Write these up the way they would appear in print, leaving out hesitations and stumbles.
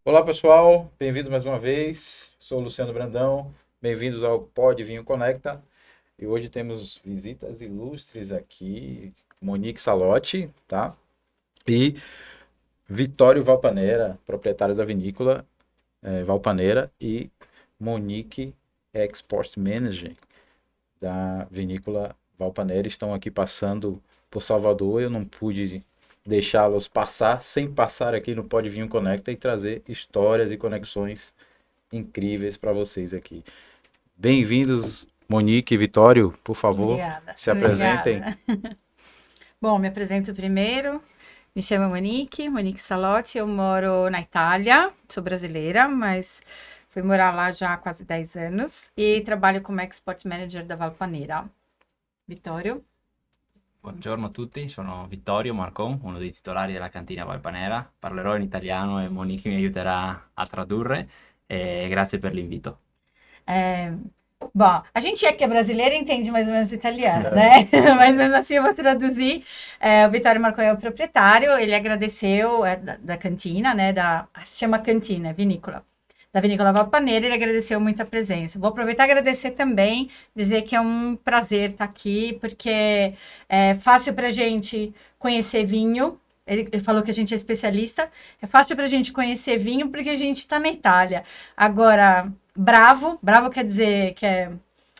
Olá pessoal, bem-vindos mais uma vez. Sou o Luciano Brandão, bem-vindos ao Pod Vinho Conecta. E hoje temos visitas ilustres aqui, Monique Salotti, tá? E Vitório Valpanera, proprietário da vinícola Valpanera, e Monique Export Manager da vinícola Valpanera estão aqui passando por Salvador. Eu não pude deixá-los passar sem passar aqui no Pod Vinho Conecta e trazer histórias e conexões incríveis para vocês aqui. Bem-vindos, Monique e Vitório, por favor, Obrigada, se apresentem. obrigada. Bom, me apresento primeiro. Me chamo Monique, Monique Salotti. Eu moro na Itália, sou brasileira, mas fui morar lá já há quase 10 anos e trabalho como Export Manager da Valpanera. Vittorio? Buongiorno a tutti, sono Vittorio Marcon, uno dei titolari della cantina Valpanera. Parlerò in italiano e Monique mi aiuterà a tradurre. E grazie per l'invito. É, bom, a gente que é brasileira entende mais ou menos italiano, né? Mas mesmo assim eu vou traduzir. O Vitório Marcon é o proprietário, ele agradeceu da cantina, né? Se chama cantina, é vinícola. Da Vinícola Valpaneira, ele agradeceu muito a presença. Vou aproveitar e agradecer também, dizer que é um prazer estar aqui, porque é fácil para a gente conhecer vinho. Ele falou que a gente é especialista. É fácil para a gente conhecer vinho porque a gente está na Itália. Agora, bravo quer dizer que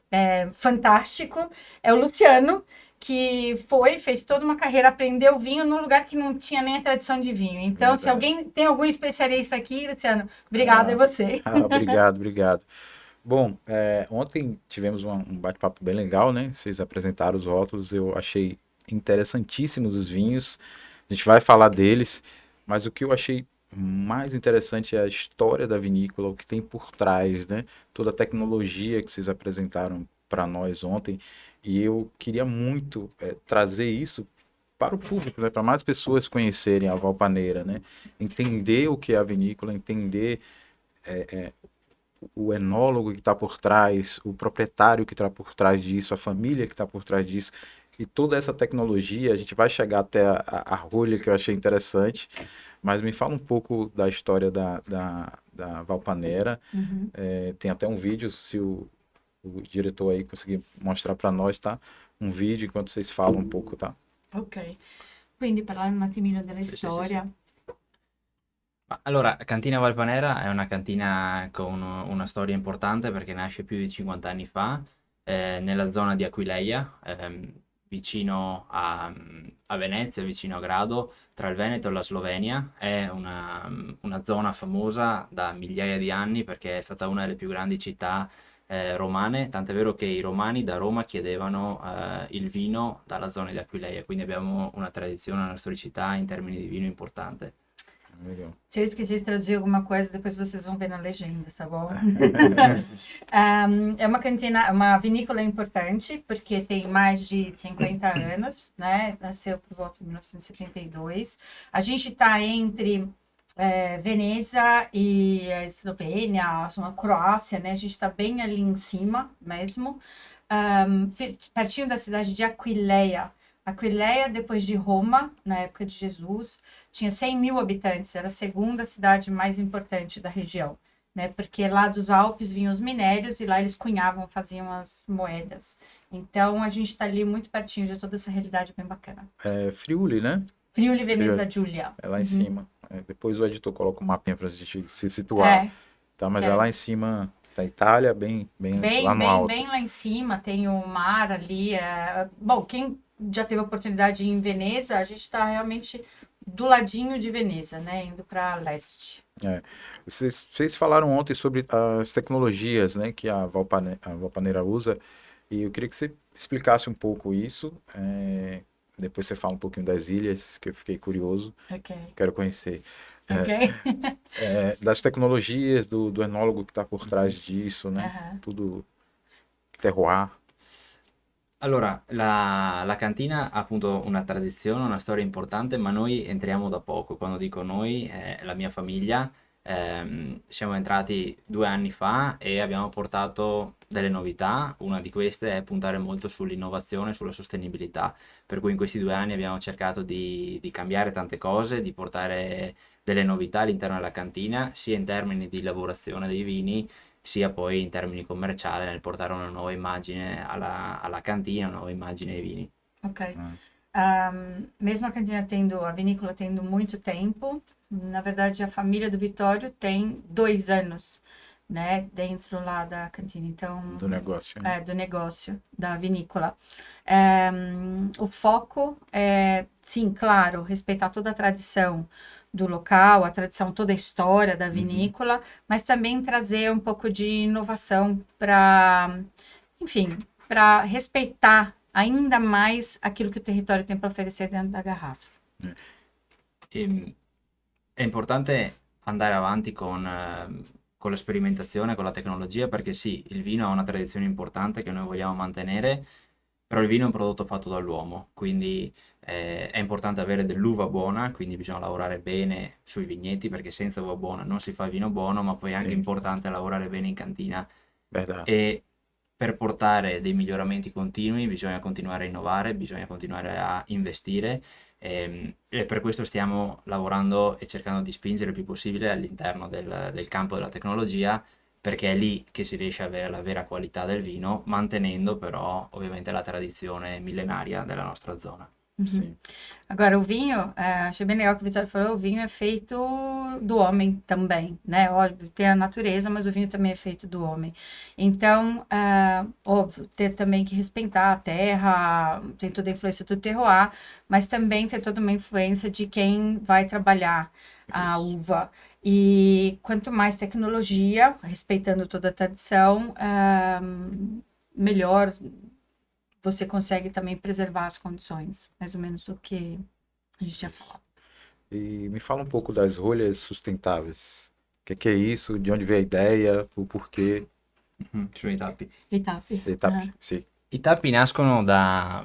é fantástico, é o Luciano, que fez toda uma carreira, aprendeu vinho num lugar que não tinha nem a tradição de vinho. Então, se Verdade. alguém tem algum especialista aqui, Luciano, obrigado, é você. Obrigado, obrigado. Bom, ontem tivemos um bate-papo bem legal, né? Vocês apresentaram os rótulos, eu achei interessantíssimos os vinhos. A gente vai falar deles, mas o que eu achei mais interessante é a história da vinícola, o que tem por trás, né? Toda a tecnologia que vocês apresentaram para nós ontem. E eu queria muito trazer isso para o público, né? Para mais pessoas conhecerem a Valpaneira, né? Entender o que é a vinícola, entender o enólogo que está por trás, o proprietário que está por trás disso, a família que está por trás disso. E toda essa tecnologia, a gente vai chegar até a rolha que eu achei interessante, mas me fala um pouco da história da Valpanera. Uhum. Tem até um vídeo, se o diretor aí conseguir mostrar para nós, tá? Um vídeo enquanto vocês falam um pouco, tá? Ok, quindi parlare un attimino della Sì, sì, sì, sì. storia. Allora, Cantina Valpanera è una cantina con una storia importante perché nasce più di 50 anni fa nella zona di Aquileia, vicino a Venezia, vicino a Grado, tra il Veneto e la Slovenia. È una zona famosa da migliaia di anni perché è stata una delle più grandi città romane, tant'è vero che i romani da Roma chiedevano il vino dalla zona di Aquileia, quindi abbiamo una tradizione, una storicità in termini di vino importante. Legal. Se eu esqueci de traduzir alguma coisa, depois vocês vão ver na legenda, tá bom? É uma cantina, uma vinícola importante, porque tem mais de 50 anos, né? Nasceu por volta de 1972. A gente está entre Veneza e a Eslovênia, a Croácia, né? A gente está bem ali em cima mesmo, pertinho da cidade de Aquileia. Aquileia, depois de Roma, na época de Jesus, tinha 100 mil habitantes, era a segunda cidade mais importante da região, né? Porque lá dos Alpes vinham os minérios e lá eles cunhavam, faziam as moedas. Então a gente está ali muito pertinho de toda essa realidade bem bacana. É Friuli, né? Friuli Veneza Friuli, Giulia. é lá em Uhum. cima. Depois o editor coloca um mapinha pra gente se situar, É, tá? Mas que é é lá em cima da Itália, bem lá no alto. bem lá em cima, tem o mar ali. Bom, quem já teve a oportunidade de ir em Veneza, a gente está realmente do ladinho de Veneza, né? Indo para leste. É. Vocês falaram ontem sobre as tecnologias, né, que a Valpaneira usa, e eu queria que você explicasse um pouco isso. Depois você fala um pouquinho das ilhas, que eu fiquei curioso, Ok, quero conhecer. ok. Das tecnologias, do enólogo que está por trás disso, né? Aham. Tudo terroir. Allora, la cantina ha appunto una tradizione, una storia importante, ma noi entriamo da poco. Quando dico noi, la mia famiglia, Siamo entrati 2 anni fa e abbiamo portato delle novità. Una di queste è puntare molto sull'innovazione, sulla sostenibilità, per cui in questi 2 anni abbiamo cercato di cambiare tante cose, di portare delle novità all'interno della cantina, sia in termini di lavorazione dei vini, sia poi in termini commerciali nel portare una nuova immagine alla cantina, una nuova immagine ai vini. Ok. Ah, Mesmo a cantina tendo, a vinícola tendo muito tempo, na verdade a família do Vitório tem 2 anos, né, dentro lá da cantina. Então, do negócio, né? do negócio da vinícola. O foco é, sim, claro, respeitar toda a tradição do local, a tradição, toda a história da vinícola, mas também trazer um pouco de inovação para, enfim, para respeitar ainda mais aquilo que o território tem para oferecer dentro da garrafa. È importante andare avanti con la sperimentazione, con la tecnologia, perché sì, il vino ha una tradizione importante che noi vogliamo mantenere, però il vino è un prodotto fatto dall'uomo, quindi è importante avere dell'uva buona, quindi bisogna lavorare bene sui vigneti, perché senza uva buona non si fa vino buono, ma poi è anche Sì. importante lavorare bene in cantina. Verdade. E per portare dei miglioramenti continui bisogna continuare a innovare, bisogna continuare a investire, e per questo stiamo lavorando e cercando di spingere il più possibile all'interno del campo della tecnologia, perché è lì che si riesce a avere la vera qualità del vino, mantenendo però ovviamente la tradizione millenaria della nostra zona. Sim. Agora, o vinho, achei bem legal que o Vitório falou, o vinho é feito do homem também, né? Óbvio, tem a natureza, mas o vinho também é feito do homem. Então, óbvio, ter também que respeitar a terra, tem toda a influência do terroir, mas também tem toda uma influência de quem vai trabalhar a uva. E quanto mais tecnologia, respeitando toda a tradição, melhor você consegue também preservar as condições, mais ou menos o que a gente já falou. E me fala um pouco das rolhas sustentáveis. O que é isso? De onde veio a ideia? O porquê? Sui tappi. I tappi. E tappi, sì. I tappi nascono da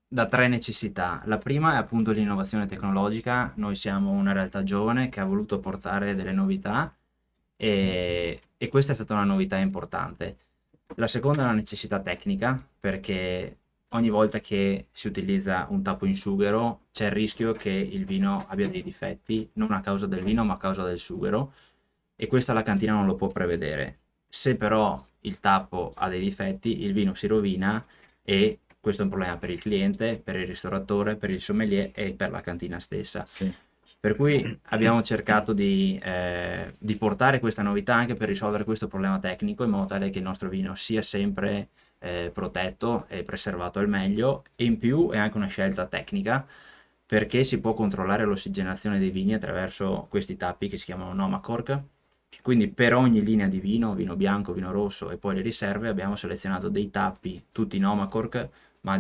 3 necessità. La prima è appunto l'innovazione tecnologica. Noi siamo una realtà giovane che ha voluto portare delle novità e questa è stata una novità importante. La seconda è una necessità tecnica, perché ogni volta che si utilizza un tappo in sughero c'è il rischio che il vino abbia dei difetti, non a causa del vino ma a causa del sughero, e questa la cantina non lo può prevedere. Se però il tappo ha dei difetti, il vino si rovina e questo è un problema per il cliente, per il ristoratore, per il sommelier e per la cantina stessa. Sì. Per cui abbiamo cercato di portare questa novità anche per risolvere questo problema tecnico, in modo tale che il nostro vino sia sempre protetto e preservato al meglio, e in più è anche una scelta tecnica, perché si può controllare l'ossigenazione dei vini attraverso questi tappi che si chiamano Nomacork. Quindi per ogni linea di vino, vino bianco, vino rosso e poi le riserve, abbiamo selezionato dei tappi, tutti Nomacork, ma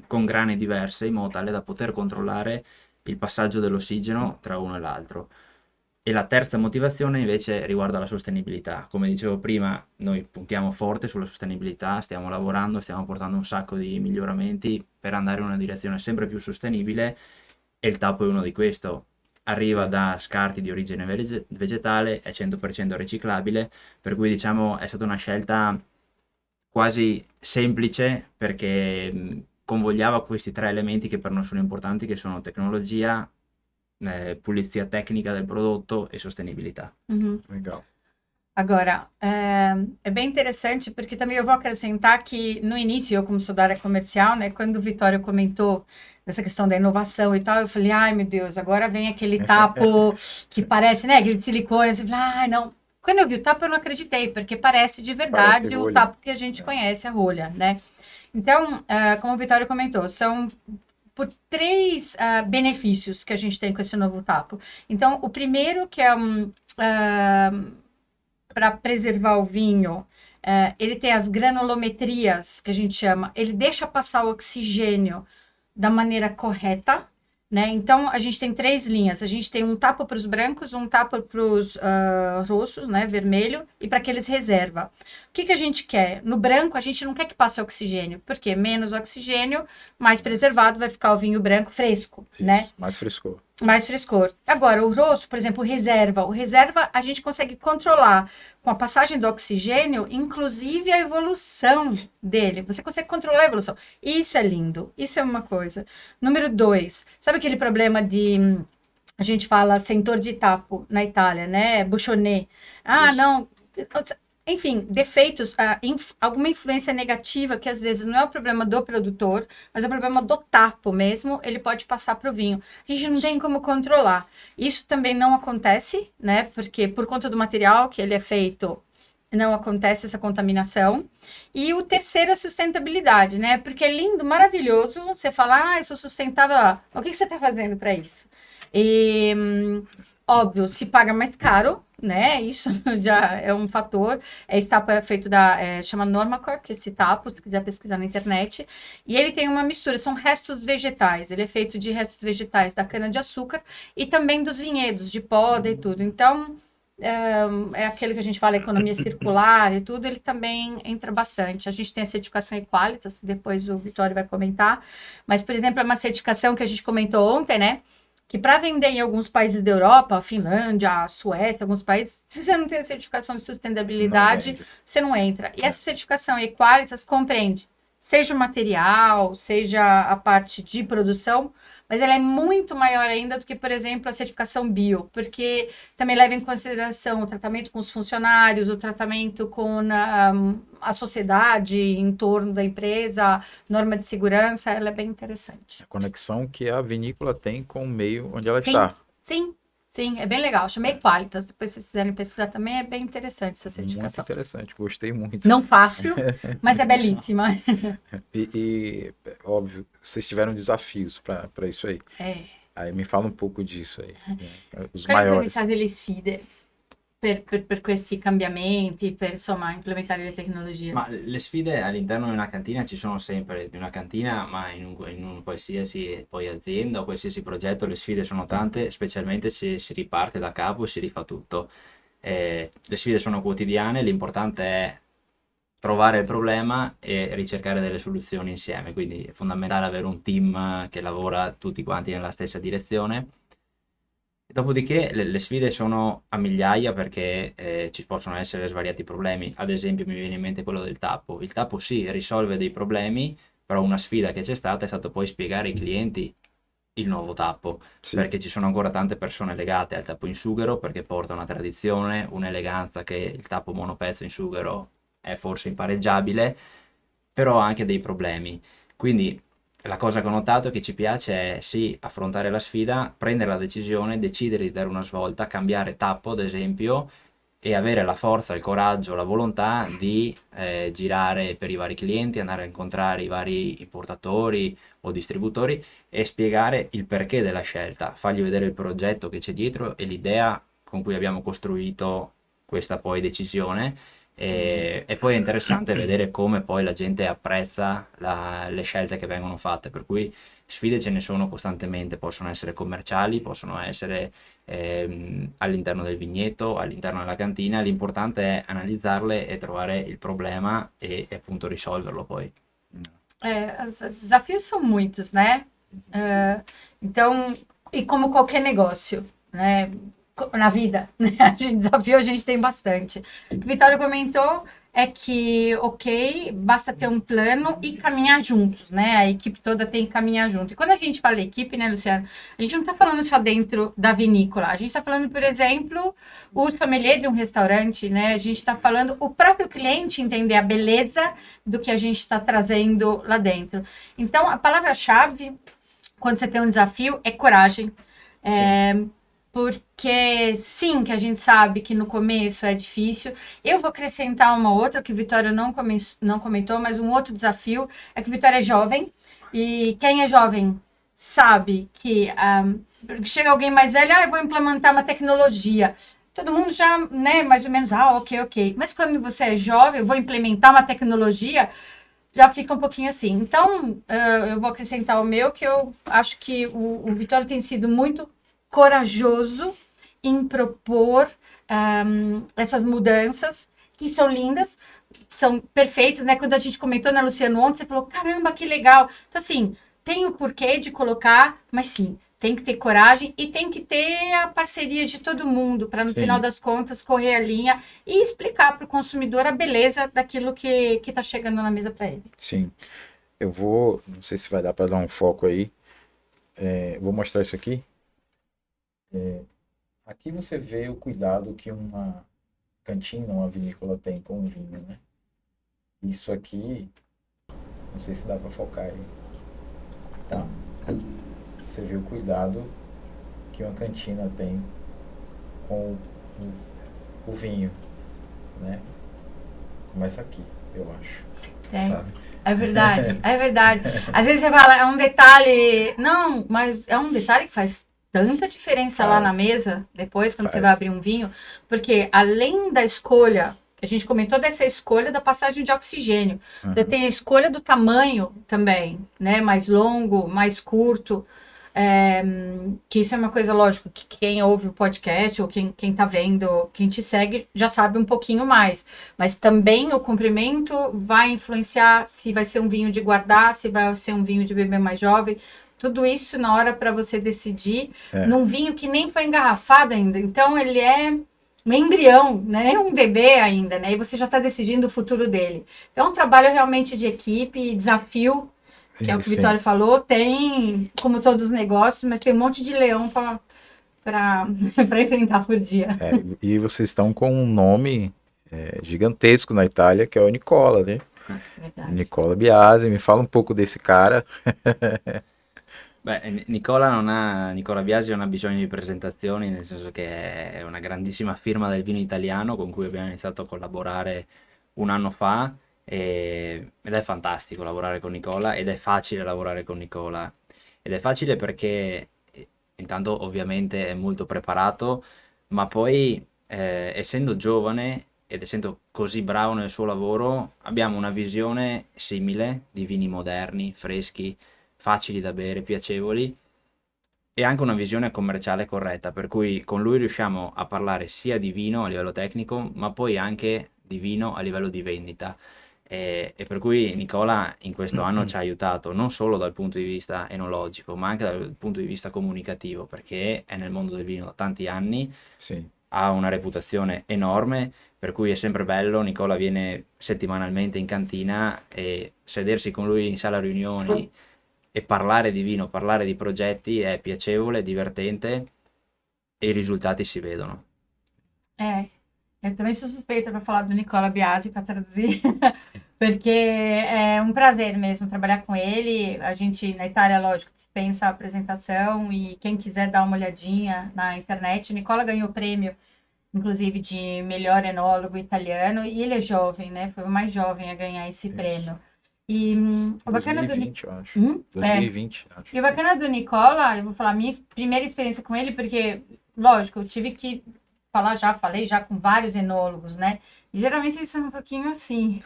con grane diverse, in modo tale da poter controllare il passaggio dell'ossigeno tra uno e l'altro. E la terza motivazione invece riguarda la sostenibilità. Come dicevo prima, noi puntiamo forte sulla sostenibilità, stiamo lavorando, stiamo portando un sacco di miglioramenti per andare in una direzione sempre più sostenibile, e il tappo è uno di questo. Arriva da scarti di origine vegetale, è 100% riciclabile, per cui diciamo è stata una scelta quasi semplice, perché convogliava questi 3 elementi che per noi sono importanti, che sono tecnologia, pulizia tecnica del prodotto e sostenibilità. Legal. Agora, é bem interessante, porque também eu vou acrescentar que no início, eu como sou da área comercial, né, quando o Vitório comentou dessa questão da inovação e tal, eu falei, ai meu Deus, agora vem aquele tapo que parece, né, aquele de silicone, assim, ai não. Quando eu vi o tapo eu não acreditei, porque parece de verdade Parece o rolha. tapo que a gente conhece, a rolha, né. Então, como o Vitório comentou, são por 3 benefícios que a gente tem com esse novo tapo. Então, o primeiro que é para preservar o vinho, ele tem as granulometrias, que a gente chama, ele deixa passar o oxigênio da maneira correta, né? Então, a gente tem 3 linhas. A gente tem um tapo para os brancos, um tapo para os rossos, né? Vermelho, e para aqueles reserva. O que a gente quer? No branco, a gente não quer que passe oxigênio, porque menos oxigênio, mais preservado vai ficar o vinho branco fresco, Isso, né? mais frescor. mais frescor. Agora, o rosto, por exemplo, o reserva a gente consegue controlar com a passagem do oxigênio, inclusive a evolução dele. Você consegue controlar a evolução. Isso é lindo, isso é uma coisa. Número 2, sabe aquele problema de, a gente fala sentor de tapo na Itália, né? Buchonnet. Ah, Isso. não. Enfim, defeitos, alguma influência negativa, que às vezes não é o problema do produtor, mas é o problema do tapo mesmo, ele pode passar para o vinho. A gente não tem como controlar. Isso também não acontece, né? Porque por conta do material que ele é feito, não acontece essa contaminação. E o terceiro é a sustentabilidade, né? Porque é lindo, maravilhoso, você fala, eu sou sustentável. O que você está fazendo para isso? E, óbvio, se paga mais caro, né? Isso já é um fator. Esse tapo é feito chama Normacor, que é esse tapo, se quiser pesquisar na internet. E ele tem uma mistura, são restos vegetais. Ele é feito de restos vegetais da cana-de-açúcar e também dos vinhedos, de poda e tudo. Então, é aquele que a gente fala economia circular e tudo, ele também entra bastante. A gente tem a certificação Equalitas, depois o Vitório vai comentar. Mas, por exemplo, é uma certificação que a gente comentou ontem, né? Que para vender em alguns países da Europa, Finlândia, Suécia, alguns países, se você não tem a certificação de sustentabilidade, você não entra. E essa certificação Equalitas compreende, seja o material, seja a parte de produção, mas ela é muito maior ainda do que, por exemplo, a certificação bio, porque também leva em consideração o tratamento com os funcionários, o tratamento com a sociedade em torno da empresa, norma de segurança, ela é bem interessante. A conexão que a vinícola tem com o meio onde ela Sim, está. sim, é bem legal. Chamei Qualitas, depois se vocês quiserem pesquisar também, é bem interessante essa Muito certificação. interessante, gostei muito. Não fácil, mas é belíssima. Óbvio, vocês tiveram desafios para isso aí. Aí me fala um pouco disso aí. Os Quali maiores. sono delle sfide per questi cambiamenti, per insomma implementare le tecnologie? Ma le sfide all'interno di una cantina ci sono sempre, di una cantina, ma in un qualsiasi poi azienda o qualsiasi progetto le sfide sono tante, specialmente se si riparte da capo e si rifà tutto. Le sfide sono quotidiane, l'importante è trovare il problema e ricercare delle soluzioni insieme, quindi è fondamentale avere un team che lavora tutti quanti nella stessa direzione. Dopodiché le sfide sono a migliaia perché ci possono essere svariati problemi. Ad esempio mi viene in mente quello del tappo. Il tappo sì, risolve dei problemi, però una sfida che c'è stata è stato poi spiegare ai clienti il nuovo tappo, Sì. perché ci sono ancora tante persone legate al tappo in sughero perché porta una tradizione, un'eleganza che il tappo monopezzo in sughero è forse impareggiabile, però ha anche dei problemi. Quindi la cosa che ho notato che ci piace è sì, affrontare la sfida, prendere la decisione, decidere di dare una svolta, cambiare tappo ad esempio e avere la forza, il coraggio, la volontà di girare per i vari clienti, andare a incontrare i vari importatori o distributori e spiegare il perché della scelta, fargli vedere il progetto che c'è dietro e l'idea con cui abbiamo costruito questa poi decisione. E poi è interessante vedere come poi la gente apprezza le scelte che vengono fatte, per cui sfide ce ne sono costantemente, possono essere commerciali, possono essere all'interno del vigneto, all'interno della cantina, l'importante è analizzarle e trovare il problema e appunto risolverlo poi. Os desafios são muitos, né? Então, e como qualquer negócio, né? Na vida, né? Desafio a gente tem bastante. O que o Vitório comentou é que, ok, basta ter um plano e caminhar juntos, né? A equipe toda tem que caminhar junto. E quando a gente fala equipe, né, Luciano? A gente não tá falando só dentro da vinícola. A gente tá falando, por exemplo, o sommelier de um restaurante, né? A gente tá falando o próprio cliente entender a beleza do que a gente está trazendo lá dentro. Então, a palavra-chave, quando você tem um desafio, é coragem. Porque sim, que a gente sabe que no começo é difícil. Eu vou acrescentar uma outra que o Vitório não comentou, mas um outro desafio é que o Vitório é jovem. E quem é jovem sabe que chega alguém mais velho, eu vou implementar uma tecnologia. Todo mundo já, né, mais ou menos, ok. Mas quando você é jovem, eu vou implementar uma tecnologia, já fica um pouquinho assim. Então, eu vou acrescentar o meu, que eu acho que o Vitório tem sido muito corajoso em propor essas mudanças que são lindas, são perfeitas, né? Quando a gente comentou na Luciano ontem, você falou, caramba, que legal. Então, assim, tem o porquê de colocar, mas sim, tem que ter coragem e tem que ter a parceria de todo mundo para, no Sim. final das contas, correr a linha e explicar para o consumidor a beleza daquilo que está chegando na mesa para ele. Sim. Eu vou, não sei se vai dar para dar um foco aí. Vou mostrar isso aqui. Aqui você vê o cuidado que uma cantina, uma vinícola tem com o vinho, né? Isso aqui, não sei se dá para focar aí. Tá. Você vê o cuidado que uma cantina tem com o vinho, né? Começa aqui, eu acho. É. Sabe? É verdade, é verdade. Às vezes você fala, é um detalhe. Não, mas é um detalhe que faz tanta diferença lá na Faz. mesa, depois, quando você Faz. vai abrir um vinho, porque além da escolha, a gente comentou dessa escolha da passagem de oxigênio, você tem a escolha do tamanho também, né? Mais longo, mais curto. Que isso é uma coisa, lógico, que quem ouve o podcast ou quem tá vendo, quem te segue, já sabe um pouquinho mais. Mas também o comprimento vai influenciar se vai ser um vinho de guardar, se vai ser um vinho de beber mais jovem. Tudo isso na hora para você decidir num vinho que nem foi engarrafado ainda. Então, ele é um embrião, né? É um bebê ainda, né? E você já está decidindo o futuro dele. Então, é um trabalho realmente de equipe, desafio, que é o que o Sim. Vitório falou, tem, como todos os negócios, mas tem um monte de leão para enfrentar por dia. E vocês estão com um nome gigantesco na Itália, que é o Nicola, né? Verdade. Nicola Biasi. Me fala um pouco desse cara. Beh, Nicola Biasi non ha bisogno di presentazioni, nel senso che è una grandissima firma del vino italiano con cui abbiamo iniziato a collaborare un anno fa ed è fantastico lavorare con Nicola ed è facile lavorare con Nicola. Ed è facile perché intanto ovviamente è molto preparato, ma poi essendo giovane ed essendo così bravo nel suo lavoro, abbiamo una visione simile di vini moderni, freschi, facili da bere, piacevoli e anche una visione commerciale corretta, per cui con lui riusciamo a parlare sia di vino a livello tecnico, ma poi anche di vino a livello di vendita. E per cui Nicola in questo anno ci ha aiutato non solo dal punto di vista enologico, ma anche dal punto di vista comunicativo, perché è nel mondo del vino da tanti anni, Sim. ha una reputazione enorme, per cui è sempre bello. Nicola viene settimanalmente in cantina e sedersi con lui in sala riunioni e parlare di vino, parlare di progetti è piacevole, divertente e i risultati si vedono. Eu também sou suspeita para falar do Nicola Biasi, para traduzir, porque é um prazer mesmo trabalhar com ele. A gente, na Itália, lógico, dispensa a apresentação e quem quiser dar uma olhadinha na internet. O Nicola ganhou prêmio, inclusive, de melhor enólogo italiano e ele é jovem, né? Foi o mais jovem a ganhar esse prêmio. E o bacana do 2020, eu acho. 2020, acho. E o bacana do Nicola, eu vou falar minha primeira experiência com ele, porque, lógico, eu tive que falei já com vários enólogos, né? E geralmente eles são um pouquinho assim.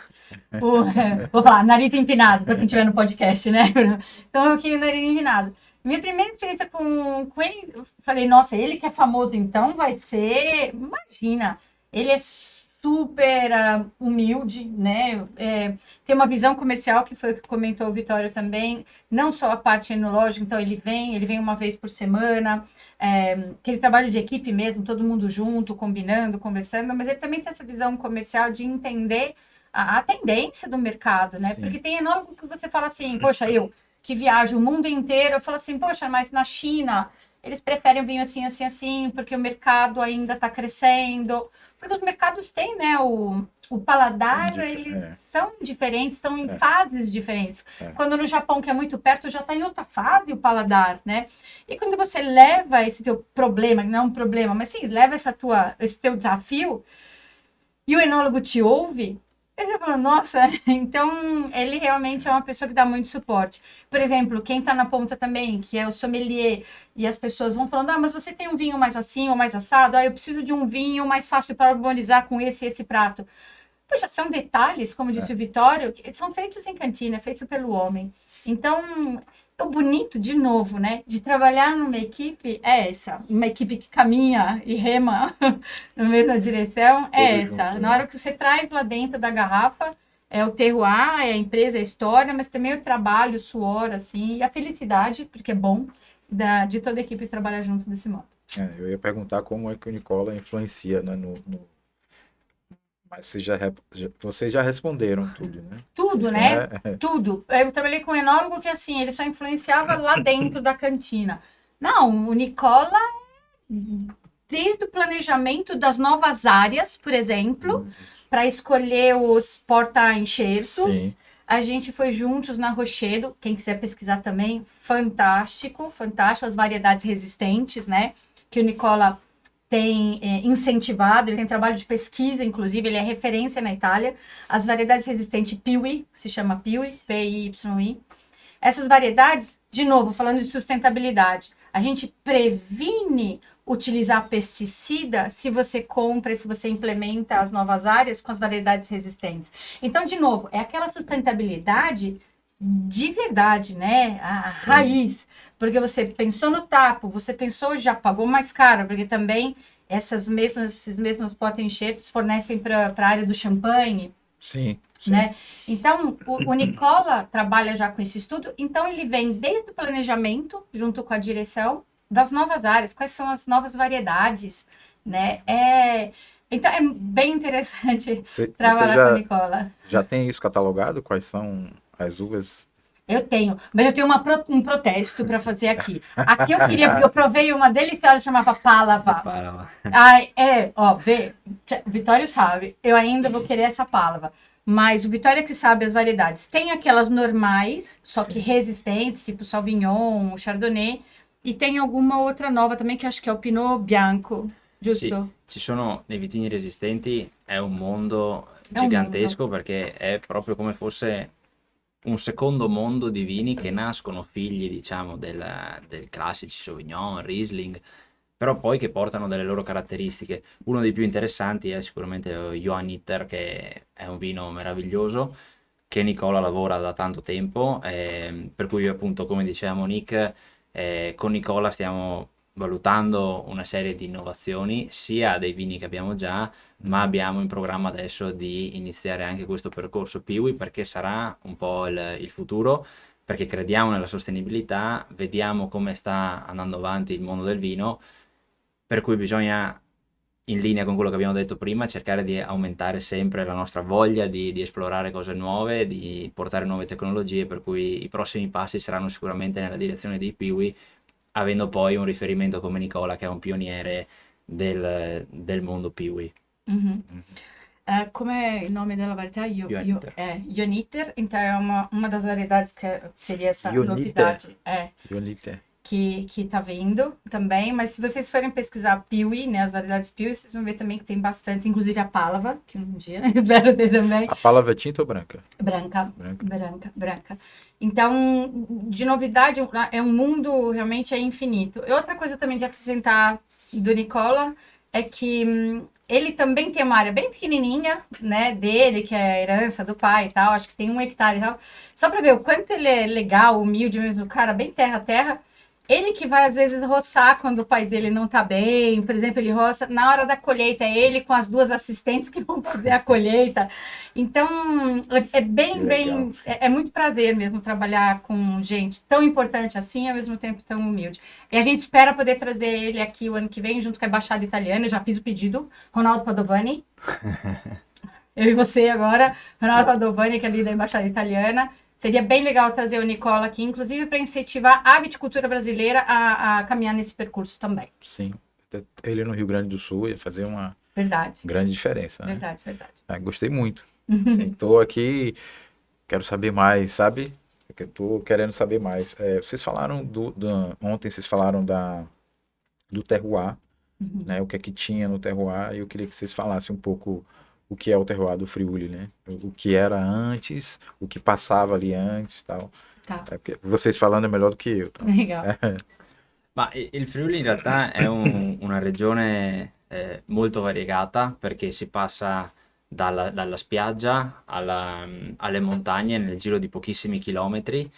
Vou falar, nariz empinado, para quem estiver no podcast, né? Então, um pouquinho nariz empinado. Minha primeira experiência com ele, eu falei, nossa, ele que é famoso, então vai ser. Imagina, ele é super humilde, né? Tem uma visão comercial, que foi o que comentou o Vitório também, não só a parte enológica, então ele vem uma vez por semana, aquele trabalho de equipe mesmo, todo mundo junto, combinando, conversando, mas ele também tem essa visão comercial de entender a tendência do mercado, né? Sim. Porque tem enólogo que você fala assim, poxa, eu que viajo o mundo inteiro, eu falo assim, poxa, mas na China eles preferem vinho assim, assim, assim, porque o mercado ainda está crescendo, porque os mercados têm, né, o paladar, eles são diferentes, estão em fases diferentes. Quando no Japão, que é muito perto, já está em outra fase o paladar, né? E quando você leva esse teu problema, não é um problema, mas sim, leva esse teu desafio, e o enólogo te ouve, você fala, nossa, então ele realmente é uma pessoa que dá muito suporte. Por exemplo, quem está na ponta também, que é o sommelier, e as pessoas vão falando, mas você tem um vinho mais assim ou mais assado? Eu preciso de um vinho mais fácil para harmonizar com esse prato. Poxa, são detalhes, como disse o Vitório, que são feitos em cantina, feito pelo homem. Então, o bonito, de novo, né, de trabalhar numa equipe é essa, uma equipe que caminha e rema na mesma direção, é essa. Junto, né? Na hora que você traz lá dentro da garrafa, é o terroir, é a empresa, é a história, mas também o trabalho, o suor, assim, e a felicidade, porque é bom. de toda a equipe trabalhar junto desse modo. Eu ia perguntar como é que o Nicola influencia, né, mas vocês já responderam tudo, né? Tudo, né? Tudo. Eu trabalhei com um enólogo que, assim, ele só influenciava lá dentro da cantina. Não, o Nicola, desde o planejamento das novas áreas, por exemplo, para escolher os porta-enxertos, Sim. a gente foi juntos na Rochedo, quem quiser pesquisar também, fantástico, fantástico, as variedades resistentes, né? Que o Nicola tem incentivado, ele tem trabalho de pesquisa, inclusive, ele é referência na Itália. As variedades resistentes Piwi, se chama Piwi, P-I-Y-I. Essas variedades, de novo, falando de sustentabilidade, a gente previne utilizar pesticida se você compra e se você implementa as novas áreas com as variedades resistentes. Então, de novo, é aquela sustentabilidade de verdade, né? A raiz. Porque você pensou no tapo, você pensou, já pagou mais caro, porque também esses mesmos porta-enxertos fornecem para a área do champanhe. Sim. Né? Então, o Nicola trabalha já com esse estudo, então ele vem desde o planejamento, junto com a direção, das novas áreas, quais são as novas variedades, né? Então, é bem interessante trabalhar com o Nicola. Já tem isso catalogado? Quais são as uvas? Eu tenho, mas eu tenho um protesto para fazer aqui. Aqui eu queria, porque eu provei uma deliciosa, chamava Pálava. Vê, o Vitório sabe, eu ainda vou querer essa Pálava. Mas o Vitória que sabe as variedades. Tem aquelas normais, só que resistentes, tipo Sauvignon, Chardonnay. E tem alguma outra nova também, que acho que é o Pinot Bianco, giusto? Sì, ci sono dei vitigni resistenti, è un mondo gigantesco perché è proprio come fosse un secondo mondo di vini che nascono figli, diciamo, del classici Sauvignon, Riesling, però poi che portano delle loro caratteristiche. Uno dei più interessanti è sicuramente Johanniter, che è un vino meraviglioso, che Nicola lavora da tanto tempo, per cui appunto, come diceva Monique, con Nicola stiamo valutando una serie di innovazioni, sia dei vini che abbiamo già, ma abbiamo in programma adesso di iniziare anche questo percorso Piwi, perché sarà un po' il futuro, perché crediamo nella sostenibilità, vediamo come sta andando avanti il mondo del vino, per cui bisogna, in linea con quello che abbiamo detto prima, cercare di aumentare sempre la nostra voglia di esplorare cose nuove, di portare nuove tecnologie, per cui i prossimi passi saranno sicuramente nella direzione dei Piwi, avendo poi un riferimento come Nicola, che è un pioniere del mondo Piwi. Come il nome della varietà? Johanniter. Johanniter, então é uma das variedades que seria essa Johanniter. novidade. Johanniter. Que tá vindo também, mas se vocês forem pesquisar Piwi, né, as variedades Piwi, vocês vão ver também que tem bastante, inclusive a Pálava, que um dia espero ter também. A Pálava é tinta ou branca? Branca. Então, de novidade, é um mundo realmente infinito. E outra coisa também de acrescentar do Nicola é que ele também tem uma área bem pequenininha, né, dele, que é a herança do pai e tal, acho que tem 1 hectare e tal. Só para ver o quanto ele é legal, humilde mesmo, cara, bem terra. Ele que vai, às vezes, roçar quando o pai dele não tá bem. Por exemplo, ele roça na hora da colheita. É ele com as 2 assistentes que vão fazer a colheita. Então, é muito prazer mesmo trabalhar com gente tão importante assim, ao mesmo tempo tão humilde. E a gente espera poder trazer ele aqui o ano que vem, junto com a Embaixada Italiana. Eu já fiz o pedido. Ronaldo Padovani. Eu e você agora. Ronaldo Padovani, que é ali da Embaixada Italiana. Seria bem legal trazer o Nicola aqui, inclusive para incentivar a viticultura brasileira a caminhar nesse percurso também. Sim. Ele no Rio Grande do Sul ia fazer uma grande diferença. Né? Verdade. Gostei muito. Estou aqui, quero saber mais, sabe? Estou querendo saber mais. Vocês falaram ontem, vocês falaram do terroir, né? O que é que tinha no terroir, e eu queria que vocês falassem um pouco o que é o terroir do Friuli, né? O que era antes, o que passava ali antes, tal. Tá. Porque vocês falando é melhor do que eu. Tá? Legal. Ma il Friuli in realtà è una regione molto variegata, perché si passa dalla spiaggia alle montagne nel giro di pochissimi chilometri.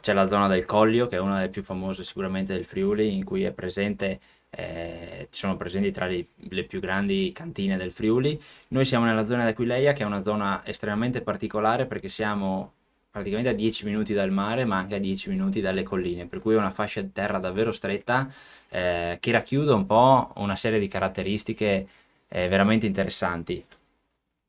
C'è la zona del Collio, che è una delle più famose sicuramente del Friuli, in cui è presente ci sono presenti tra le più grandi cantine del Friuli. Noi siamo nella zona di Aquileia, che è una zona estremamente particolare perché siamo praticamente a 10 minuti dal mare, ma anche a 10 minuti dalle colline, per cui è una fascia di terra davvero stretta che racchiude un po' una serie di caratteristiche veramente interessanti.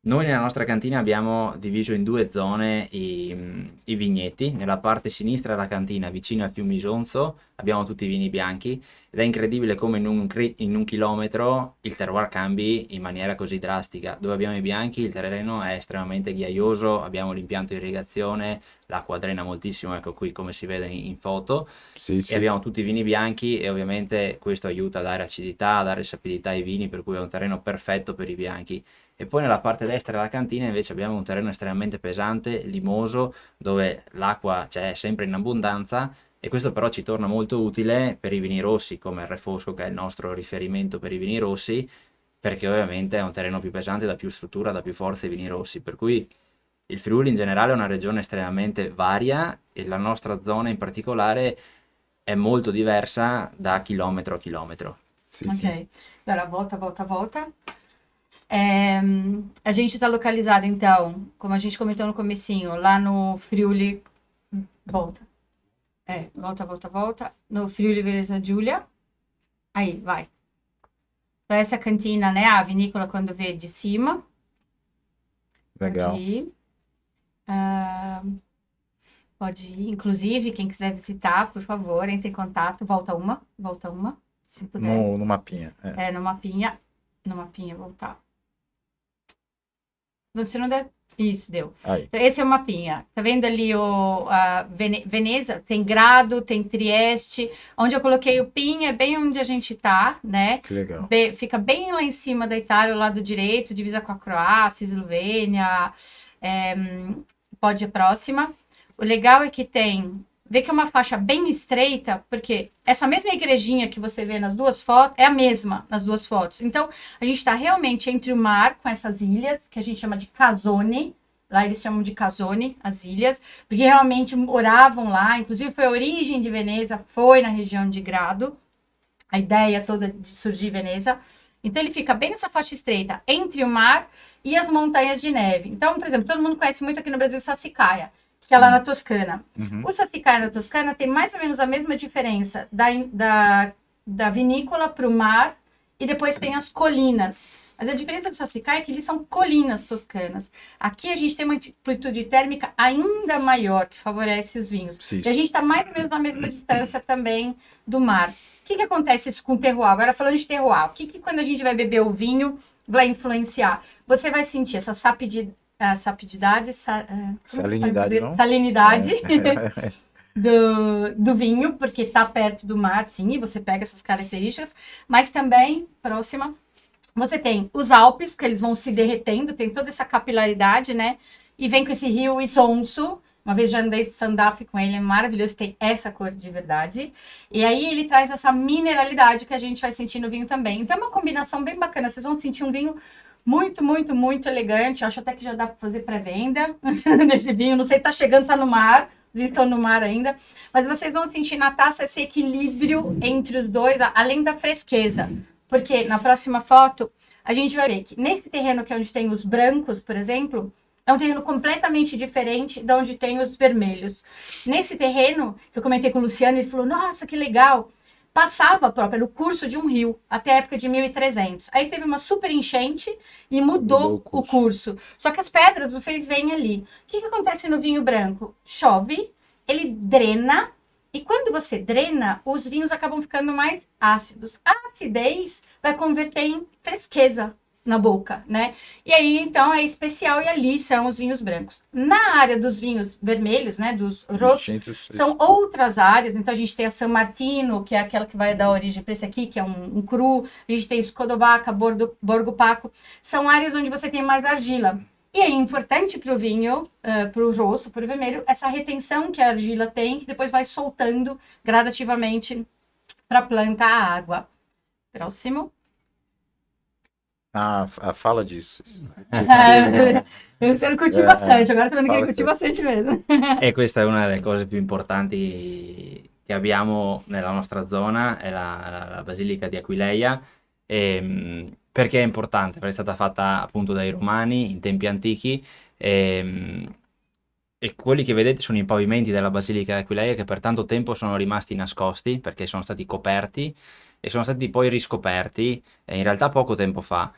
Noi nella nostra cantina abbiamo diviso in due zone i vigneti. Nella parte sinistra della cantina, vicino al fiume Isonzo, abbiamo tutti i vini bianchi ed è incredibile come in un chilometro il terroir cambi in maniera così drastica. Dove abbiamo i bianchi il terreno è estremamente ghiaioso, abbiamo l'impianto di irrigazione, l'acqua drena moltissimo, ecco qui come si vede in foto, Sì, e sì. abbiamo tutti i vini bianchi e ovviamente questo aiuta a dare acidità, a dare sapidità ai vini, per cui è un terreno perfetto per i bianchi. E poi nella parte destra della cantina invece abbiamo un terreno estremamente pesante, limoso, dove l'acqua c'è sempre in abbondanza e questo però ci torna molto utile per i vini rossi, come il Refosco che è il nostro riferimento per i vini rossi, perché ovviamente è un terreno più pesante, dà più struttura, dà più forza ai vini rossi, per cui il Friuli in generale è una regione estremamente varia e la nostra zona in particolare è molto diversa da chilometro a chilometro. Sì, sì. Ok, agora volta, volta, volta. A gente está localizado, então, como a gente comentou no comecinho, lá no Friuli. Volta. Volta, volta, volta. No Friuli Veneza Giulia. Aí, vai. Então, essa cantina, né? A vinícola, quando vê de cima. Legal. Pode ir. Pode ir. Inclusive, quem quiser visitar, por favor, entre em contato. Volta uma, se puder. No mapinha. É. No mapinha. No mapinha, voltar. Se não der. Isso, deu. Aí. Então, esse é o mapinha. Tá vendo ali a Veneza? Tem Grado, tem Trieste. Onde eu coloquei o PIN é bem onde a gente tá, né? Que legal. Fica bem lá em cima da Itália, o lado direito, divisa com a Croácia, Eslovênia. Pode ir próxima. O legal é que vê que é uma faixa bem estreita, porque essa mesma igrejinha que você vê nas duas fotos é a mesma nas duas fotos. Então, a gente está realmente entre o mar com essas ilhas, que a gente chama de Casone. Lá eles chamam de Casone, as ilhas, porque realmente moravam lá. Inclusive, foi a origem de Veneza, foi na região de Grado. A ideia toda de surgir Veneza. Então, ele fica bem nessa faixa estreita, entre o mar e as montanhas de neve. Então, por exemplo, todo mundo conhece muito aqui no Brasil Sassicaia, que é lá na Toscana. Uhum. O Sassicaia na Toscana tem mais ou menos a mesma diferença da vinícola para o mar e depois tem as colinas. Mas a diferença do Sassicaia é que eles são colinas toscanas. Aqui a gente tem uma amplitude térmica ainda maior, que favorece os vinhos. Sim. E a gente está mais ou menos na mesma distância também do mar. O que acontece isso com o terroir? Agora falando de terroir, o que quando a gente vai beber o vinho vai influenciar? Você vai sentir essa sapididade, Salinidade, não? salinidade do vinho, porque está perto do mar, sim, e você pega essas características, mas também, próxima, você tem os Alpes, que eles vão se derretendo, tem toda essa capilaridade, né? E vem com esse rio Isonzo. Uma vez já andei stand-up com ele, é maravilhoso, tem essa cor de verdade. E aí ele traz essa mineralidade que a gente vai sentir no vinho também. Então é uma combinação bem bacana, vocês vão sentir um vinho muito, muito, muito elegante. Eu acho até que já dá para fazer pré-venda desse vinho. Não sei, tá chegando, tá no mar. Os vinhos estão no mar ainda. Mas vocês vão sentir na taça esse equilíbrio entre os dois, além da fresqueza. Porque na próxima foto, a gente vai ver que nesse terreno que é onde tem os brancos, por exemplo, é um terreno completamente diferente de onde tem os vermelhos. Nesse terreno, que eu comentei com o Luciano, ele falou, nossa, que legal. Passava pelo curso de um rio, até a época de 1300. Aí teve uma super enchente e mudou o curso. Só que as pedras, vocês veem ali. O que acontece no vinho branco? Chove, ele drena, e quando você drena, os vinhos acabam ficando mais ácidos. A acidez vai converter em fresqueza na boca, né? E aí, então, é especial, e ali são os vinhos brancos. Na área dos vinhos vermelhos, né, dos rotos, são outras áreas. Então, a gente tem a San Martino, que é aquela que vai dar origem para esse aqui, que é um cru. A gente tem Scodovaca, Borgo Paco. São áreas onde você tem mais argila. E é importante para o vinho, para o rosso, para o vermelho, essa retenção que a argila tem, que depois vai soltando gradativamente para a planta a água. Próximo. Fala disso. Você não curtiu bastante, agora tô vendo che curti bastante mesmo. E questa è una delle cose più importanti che abbiamo nella nostra zona, è la Basilica di Aquileia. Perché è importante? Perché è stata fatta appunto dai Romani in tempi antichi. e quelli che vedete sono i pavimenti della Basilica di Aquileia che per tanto tempo sono rimasti nascosti perché sono stati coperti e sono stati poi riscoperti in realtà poco tempo fa.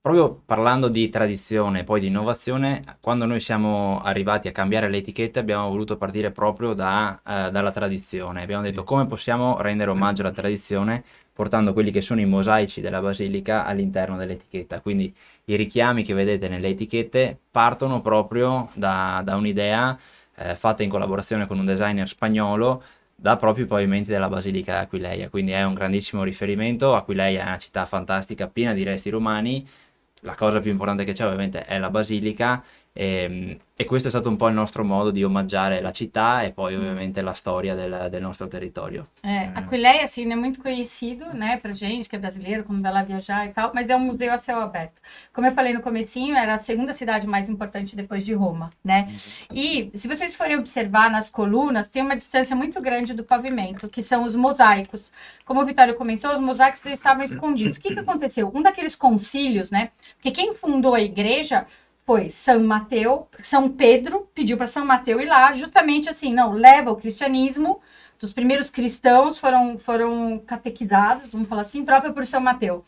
Proprio parlando di tradizione e poi di innovazione, quando noi siamo arrivati a cambiare le etichette abbiamo voluto partire proprio dalla tradizione. Abbiamo Sì. detto come possiamo rendere omaggio alla tradizione portando quelli che sono i mosaici della basilica all'interno dell'etichetta. Quindi i richiami che vedete nelle etichette partono proprio da un'idea fatta in collaborazione con un designer spagnolo da proprio i pavimenti della Basilica di Aquileia. Quindi è un grandissimo riferimento. Aquileia è una città fantastica, piena di resti romani. La cosa più importante che c'è ovviamente è la basilica e questo è stato un po' il nostro modo di omaggiare la città e poi ovviamente la storia del nostro território. Aquileia, assim, não é muito conhecido, né, pra gente que é brasileiro, como vai lá viajar e tal, mas é um museu a céu aberto. Como eu falei no comecinho, era a segunda cidade mais importante depois de Roma, né? E se vocês forem observar nas colunas, tem uma distância muito grande do pavimento, que são os mosaicos. Como o Vitório comentou, os mosaicos eles estavam escondidos. O que aconteceu? Um daqueles concílios, né? Porque quem fundou a igreja foi São Pedro pediu para São Mateus ir lá, justamente assim, não, leva o cristianismo, os primeiros cristãos foram catequizados, vamos falar assim, próprio por São Mateus.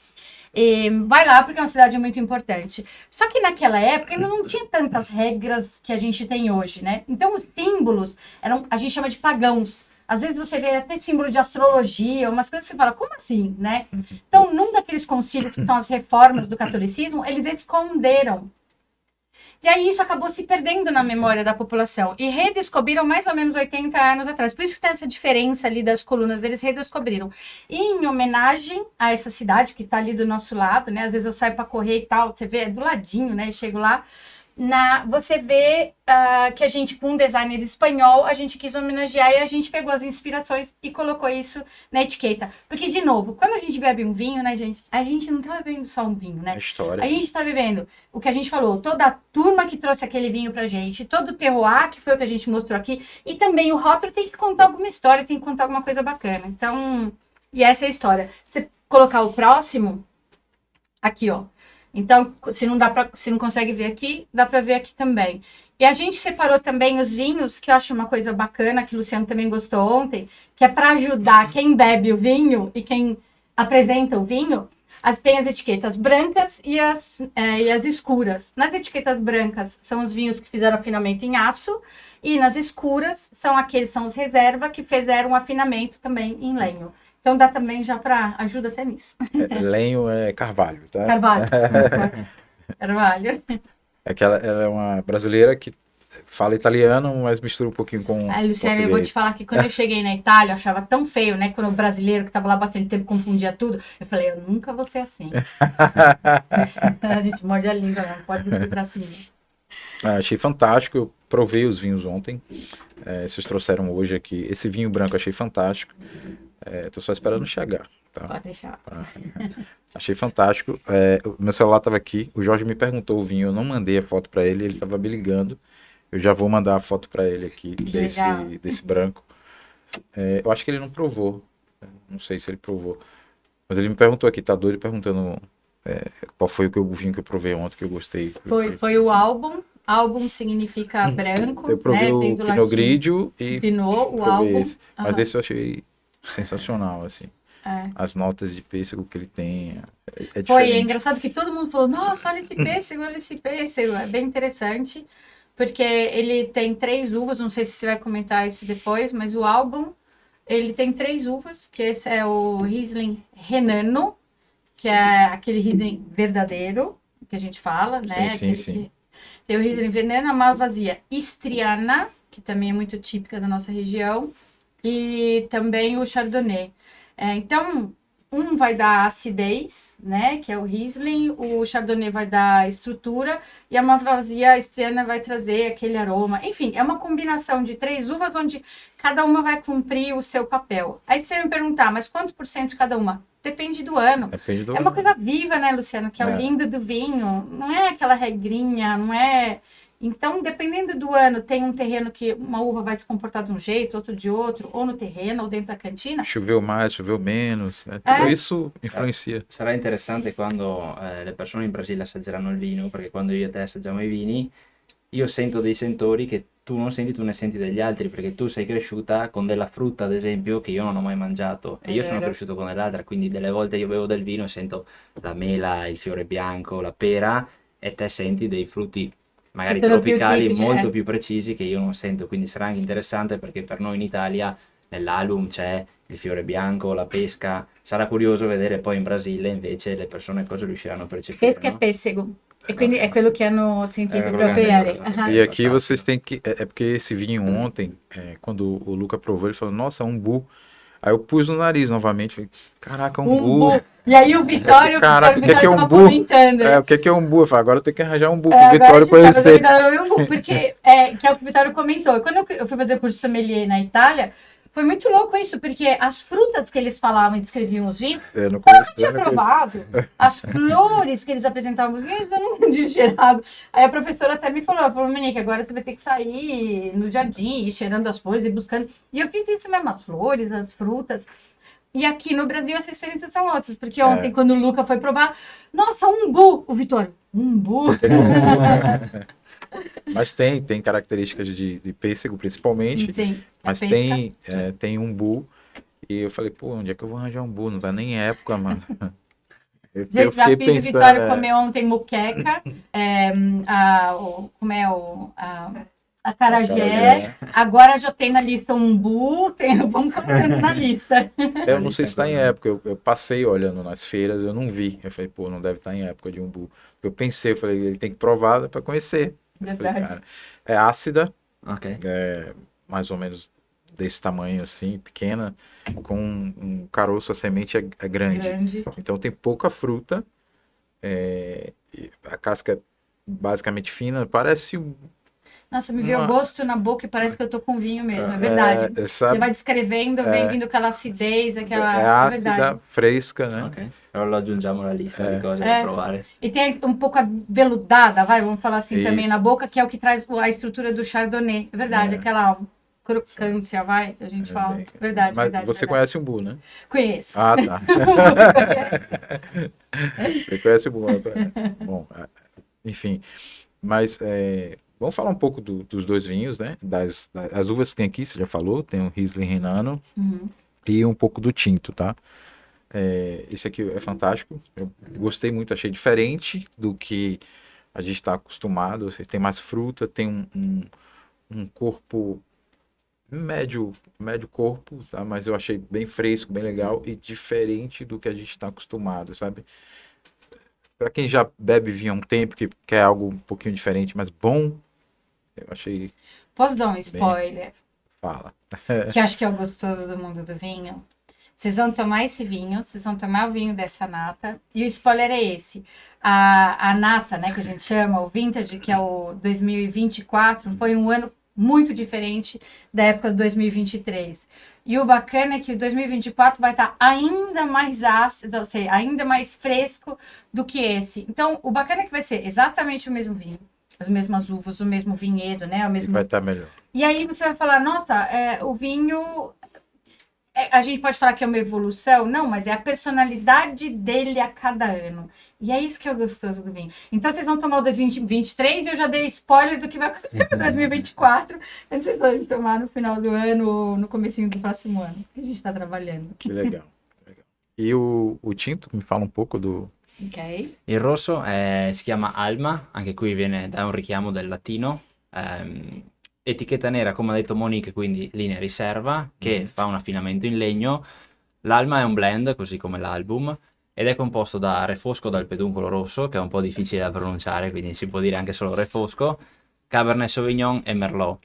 E vai lá porque é uma cidade muito importante. Só que naquela época ainda não tinha tantas regras que a gente tem hoje, né? Então os símbolos eram, a gente chama de pagãos. Às vezes você vê até símbolo de astrologia, umas coisas que você fala, como assim, né? Então, num daqueles concílios que são as reformas do catolicismo, eles esconderam. E aí isso acabou se perdendo na memória da população. E redescobriram mais ou menos 80 anos atrás. Por isso que tem essa diferença ali das colunas, eles redescobriram. E em homenagem a essa cidade que está ali do nosso lado, né? Às vezes eu saio para correr e tal, você vê, é do ladinho, né? Chego lá. Você vê que a gente, com um designer espanhol, a gente quis homenagear e a gente pegou as inspirações e colocou isso na etiqueta. Porque, de novo, quando a gente bebe um vinho, né, gente? A gente não tá bebendo só um vinho, né? A história. A gente tá bebendo o que a gente falou, toda a turma que trouxe aquele vinho pra gente, todo o terroir, que foi o que a gente mostrou aqui, e também o rótulo tem que contar alguma história, tem que contar alguma coisa bacana. Então, e essa é a história. Se colocar o próximo, aqui, ó. Então, se não consegue ver aqui, dá para ver aqui também. E a gente separou também os vinhos, que eu acho uma coisa bacana, que o Luciano também gostou ontem, que é para ajudar quem bebe o vinho e quem apresenta o vinho. Tem as etiquetas brancas e as escuras. Nas etiquetas brancas são os vinhos que fizeram afinamento em aço, e nas escuras são os reserva que fizeram afinamento também em lenho. Então dá também já para ajuda até nisso. Lenho é carvalho, tá? Carvalho. Carvalho. É que ela é uma brasileira que fala italiano, mas mistura um pouquinho com Luciano, português. eu vou te falar que quando eu cheguei na Itália, eu achava tão feio, né? Quando o brasileiro que estava lá bastante tempo confundia tudo. Eu falei, eu nunca vou ser assim. A gente morde a língua, não pode ir pra cima. Achei fantástico, eu provei os vinhos ontem. Vocês trouxeram hoje aqui. Esse vinho branco eu achei fantástico. Tô só esperando chegar. Tá? Pode deixar. Achei fantástico. O meu celular estava aqui. O Jorge me perguntou o vinho. Eu não mandei a foto para ele. Ele estava me ligando. Eu já vou mandar a foto para ele aqui desse branco. Eu acho que ele não provou. Não sei se ele provou. Mas ele me perguntou aqui. Tá doido perguntando qual foi o vinho que eu provei ontem que eu gostei. Foi o álbum. Álbum significa branco. Eu provei, né? O Pinot Grigio e Pinot, o álbum. Mas esse eu achei sensacional, assim. As notas de pêssego que ele tem é engraçado que todo mundo falou, nossa, olha esse pêssego, é bem interessante, porque ele tem 3 uvas, não sei se você vai comentar isso depois, mas o álbum, ele tem 3 uvas, que esse é o Riesling Renano, que é aquele Riesling verdadeiro, que a gente fala, né? Sim. Tem o Riesling Renano, a Malvasia Istriana, que também é muito típica da nossa região, e também o Chardonnay. Então, um vai dar acidez, né, que é o Riesling, o Chardonnay vai dar estrutura e a Malvasia Istriana vai trazer aquele aroma. Enfim, é uma combinação de 3 uvas onde cada uma vai cumprir o seu papel. Aí você me perguntar, mas quanto por cento de cada uma? Depende do ano. É uma coisa viva, né, Luciano, que é o lindo do vinho. Não é aquela regrinha, não é... Então, dependendo do ano, tem um terreno que uma uva vai se comportar de um jeito, outro de outro, ou no terreno, ou dentro da cantina. Choveu mais, choveu menos, né? Tudo isso influencia. Sarà interessante quando le persone in Brasile assaggeranno il vino, perché quando io e te assaggiamo i vini, io sento dei sentori che tu non senti, tu ne senti degli altri, perché tu sei cresciuta con della frutta, ad esempio, che io non ho mai mangiato, e È io sono vero. cresciuto con dell'altra, quindi delle volte io bevo del vino e sento la mela, il fiore bianco, la pera, e te senti dei frutti Che magari sono più tropicali tipici, molto più precisi che io non sento, quindi sarà anche interessante perché per noi in Italia nell'album c'è il fiore bianco, la pesca, sarà curioso vedere poi in Brasile invece le persone cosa riusciranno a percepire, pesca e no? pêssego. E Não. quindi è quello che hanno È sentito quello che hanno proprio sentito ieri. loro, Ah. E aqui fantastico. vocês têm que. É porque esse vinho ontem, quando o Luca provou, ele falou: Nossa, é um umbu. Aí eu pus no nariz novamente. Falei: Caraca, é um umbu. Umbu. E aí o Vitório, Caraca, o que é tava umbu? comentando. O que é umbu? Eu falei: Agora eu tenho que arranjar um umbu É, pro agora a Vitório gente vai fazer o conhecer. Vitório no Umbu, porque que é o que o Vitório comentou. Quando eu fui fazer curso sommelier na Itália, foi muito louco isso, porque as frutas que eles falavam e descreviam os vinhos, Eu não eu conheço, não tinha eu não conheço. provado. As flores que eles apresentavam os vinhos, eu não tinha cheirado. Aí a professora até me falou, ela falou, Monique, agora você vai ter que sair no jardim, ir cheirando as flores e buscando. E eu fiz isso mesmo, as flores, as frutas. E aqui no Brasil as experiências são outras, porque ontem, quando o Luca foi provar, nossa, umbu! O Vitório, umbu! Mas tem características de pêssego, principalmente. Sim, a Mas pesca. tem umbu. E eu falei: Pô, onde é que eu vou arranjar umbu? Não tá nem em época, mano. Eu Gente, já fiquei fiz o pensando. Vitório comer ontem muqueca, como é a acarajé. Agora já tem na lista umbu, vamos colocando na lista. Eu não sei se está em época. Eu passei olhando nas feiras, eu não vi. Eu falei: Pô, não deve estar em época de umbu. Eu pensei, eu falei: Ele tem que provar para conhecer. Eu falei: Verdade. Cara, é ácida, Ok. mais ou menos desse tamanho assim, pequena, com um caroço, a semente é grande. Grande. Então tem pouca fruta, e a casca é basicamente fina, parece Nossa, me veio uma. gosto na boca e parece que eu tô com vinho mesmo, é verdade. Você Sabe, vai descrevendo, vem vindo aquela acidez, é aquela. É verdade. ácida, fresca, né? Ok, allora lo aggiungiamo alla lista di cose da É. provare. E tem um pouco aveludada, vamos falar assim também Isso. na boca, que é o que traz a estrutura do Chardonnay. É verdade, aquela crocância, a gente fala. Bem, Verdade, mas verdade. você verdade. conhece o umbu, né? Conheço. Ah, tá. Você conhece o umbu. Bom, enfim. Mas vamos falar um pouco dos dois vinhos, né? Das uvas que tem aqui, você já falou, tem o Riesling Renano Uhum. e um pouco do tinto, tá? Esse aqui é fantástico. Eu gostei muito, achei diferente do que a gente está acostumado. Você tem mais fruta, tem um corpo médio corpo, tá? Mas eu achei bem fresco, bem legal e diferente do que a gente está acostumado, sabe? Para quem já bebe vinho há um tempo, que quer algo um pouquinho diferente, mas bom, eu achei. Posso dar um spoiler? Fala. Que acho que é o gostoso do mundo do vinho. Vocês vão tomar esse vinho, vocês vão tomar o vinho dessa nata, e o spoiler é esse. A nata, né, que a gente chama, o vintage, que é o 2024, foi um ano muito diferente da época de 2023. E o bacana é que o 2024 vai estar ainda mais ácido, ou seja, ainda mais fresco do que esse. Então, o bacana é que vai ser exatamente o mesmo vinho, as mesmas uvas, o mesmo vinhedo, né? O E mesmo... vai estar melhor. E aí você vai falar, nossa, o vinho... a gente pode falar que é uma evolução? Não, mas é a personalidade dele a cada ano. E é isso que é o gostoso do vinho. Então, vocês vão tomar o 2023 e eu já dei spoiler do que vai acontecer em 2024. Antes vocês vão tomar no final do ano ou no comecinho do próximo ano, que a gente está trabalhando. Que legal. E o tinto, me fala um pouco do. Ok? Il rosso si chiama Alma, anche qui viene da un richiamo del latino. Etichetta nera, come ha detto Monique, quindi linea riserva, che fa un affinamento in legno. L'Alma è un blend, così come l'album, ed è composto da refosco dal peduncolo rosso, che è un po' difficile da pronunciare, quindi si può dire anche solo refosco, Cabernet Sauvignon e Merlot.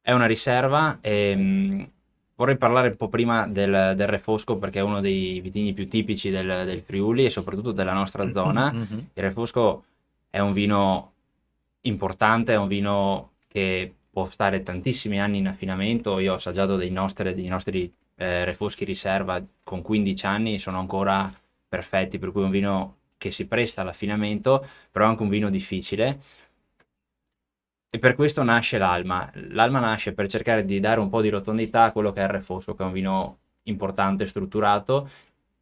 È una riserva e vorrei parlare un po' prima del refosco perché è uno dei vitigni più tipici del Friuli e soprattutto della nostra zona. Uhum. Il refosco è un vino importante, è un vino che può stare tantissimi anni in affinamento. Io ho assaggiato dei nostri refoschi riserva con 15 anni e sono ancora perfetti, per cui è un vino che si presta all'affinamento, però è anche un vino difficile. E per questo nasce l'Alma. L'Alma nasce per cercare di dare un po' di rotondità a quello che è il refosco, che è un vino importante, strutturato,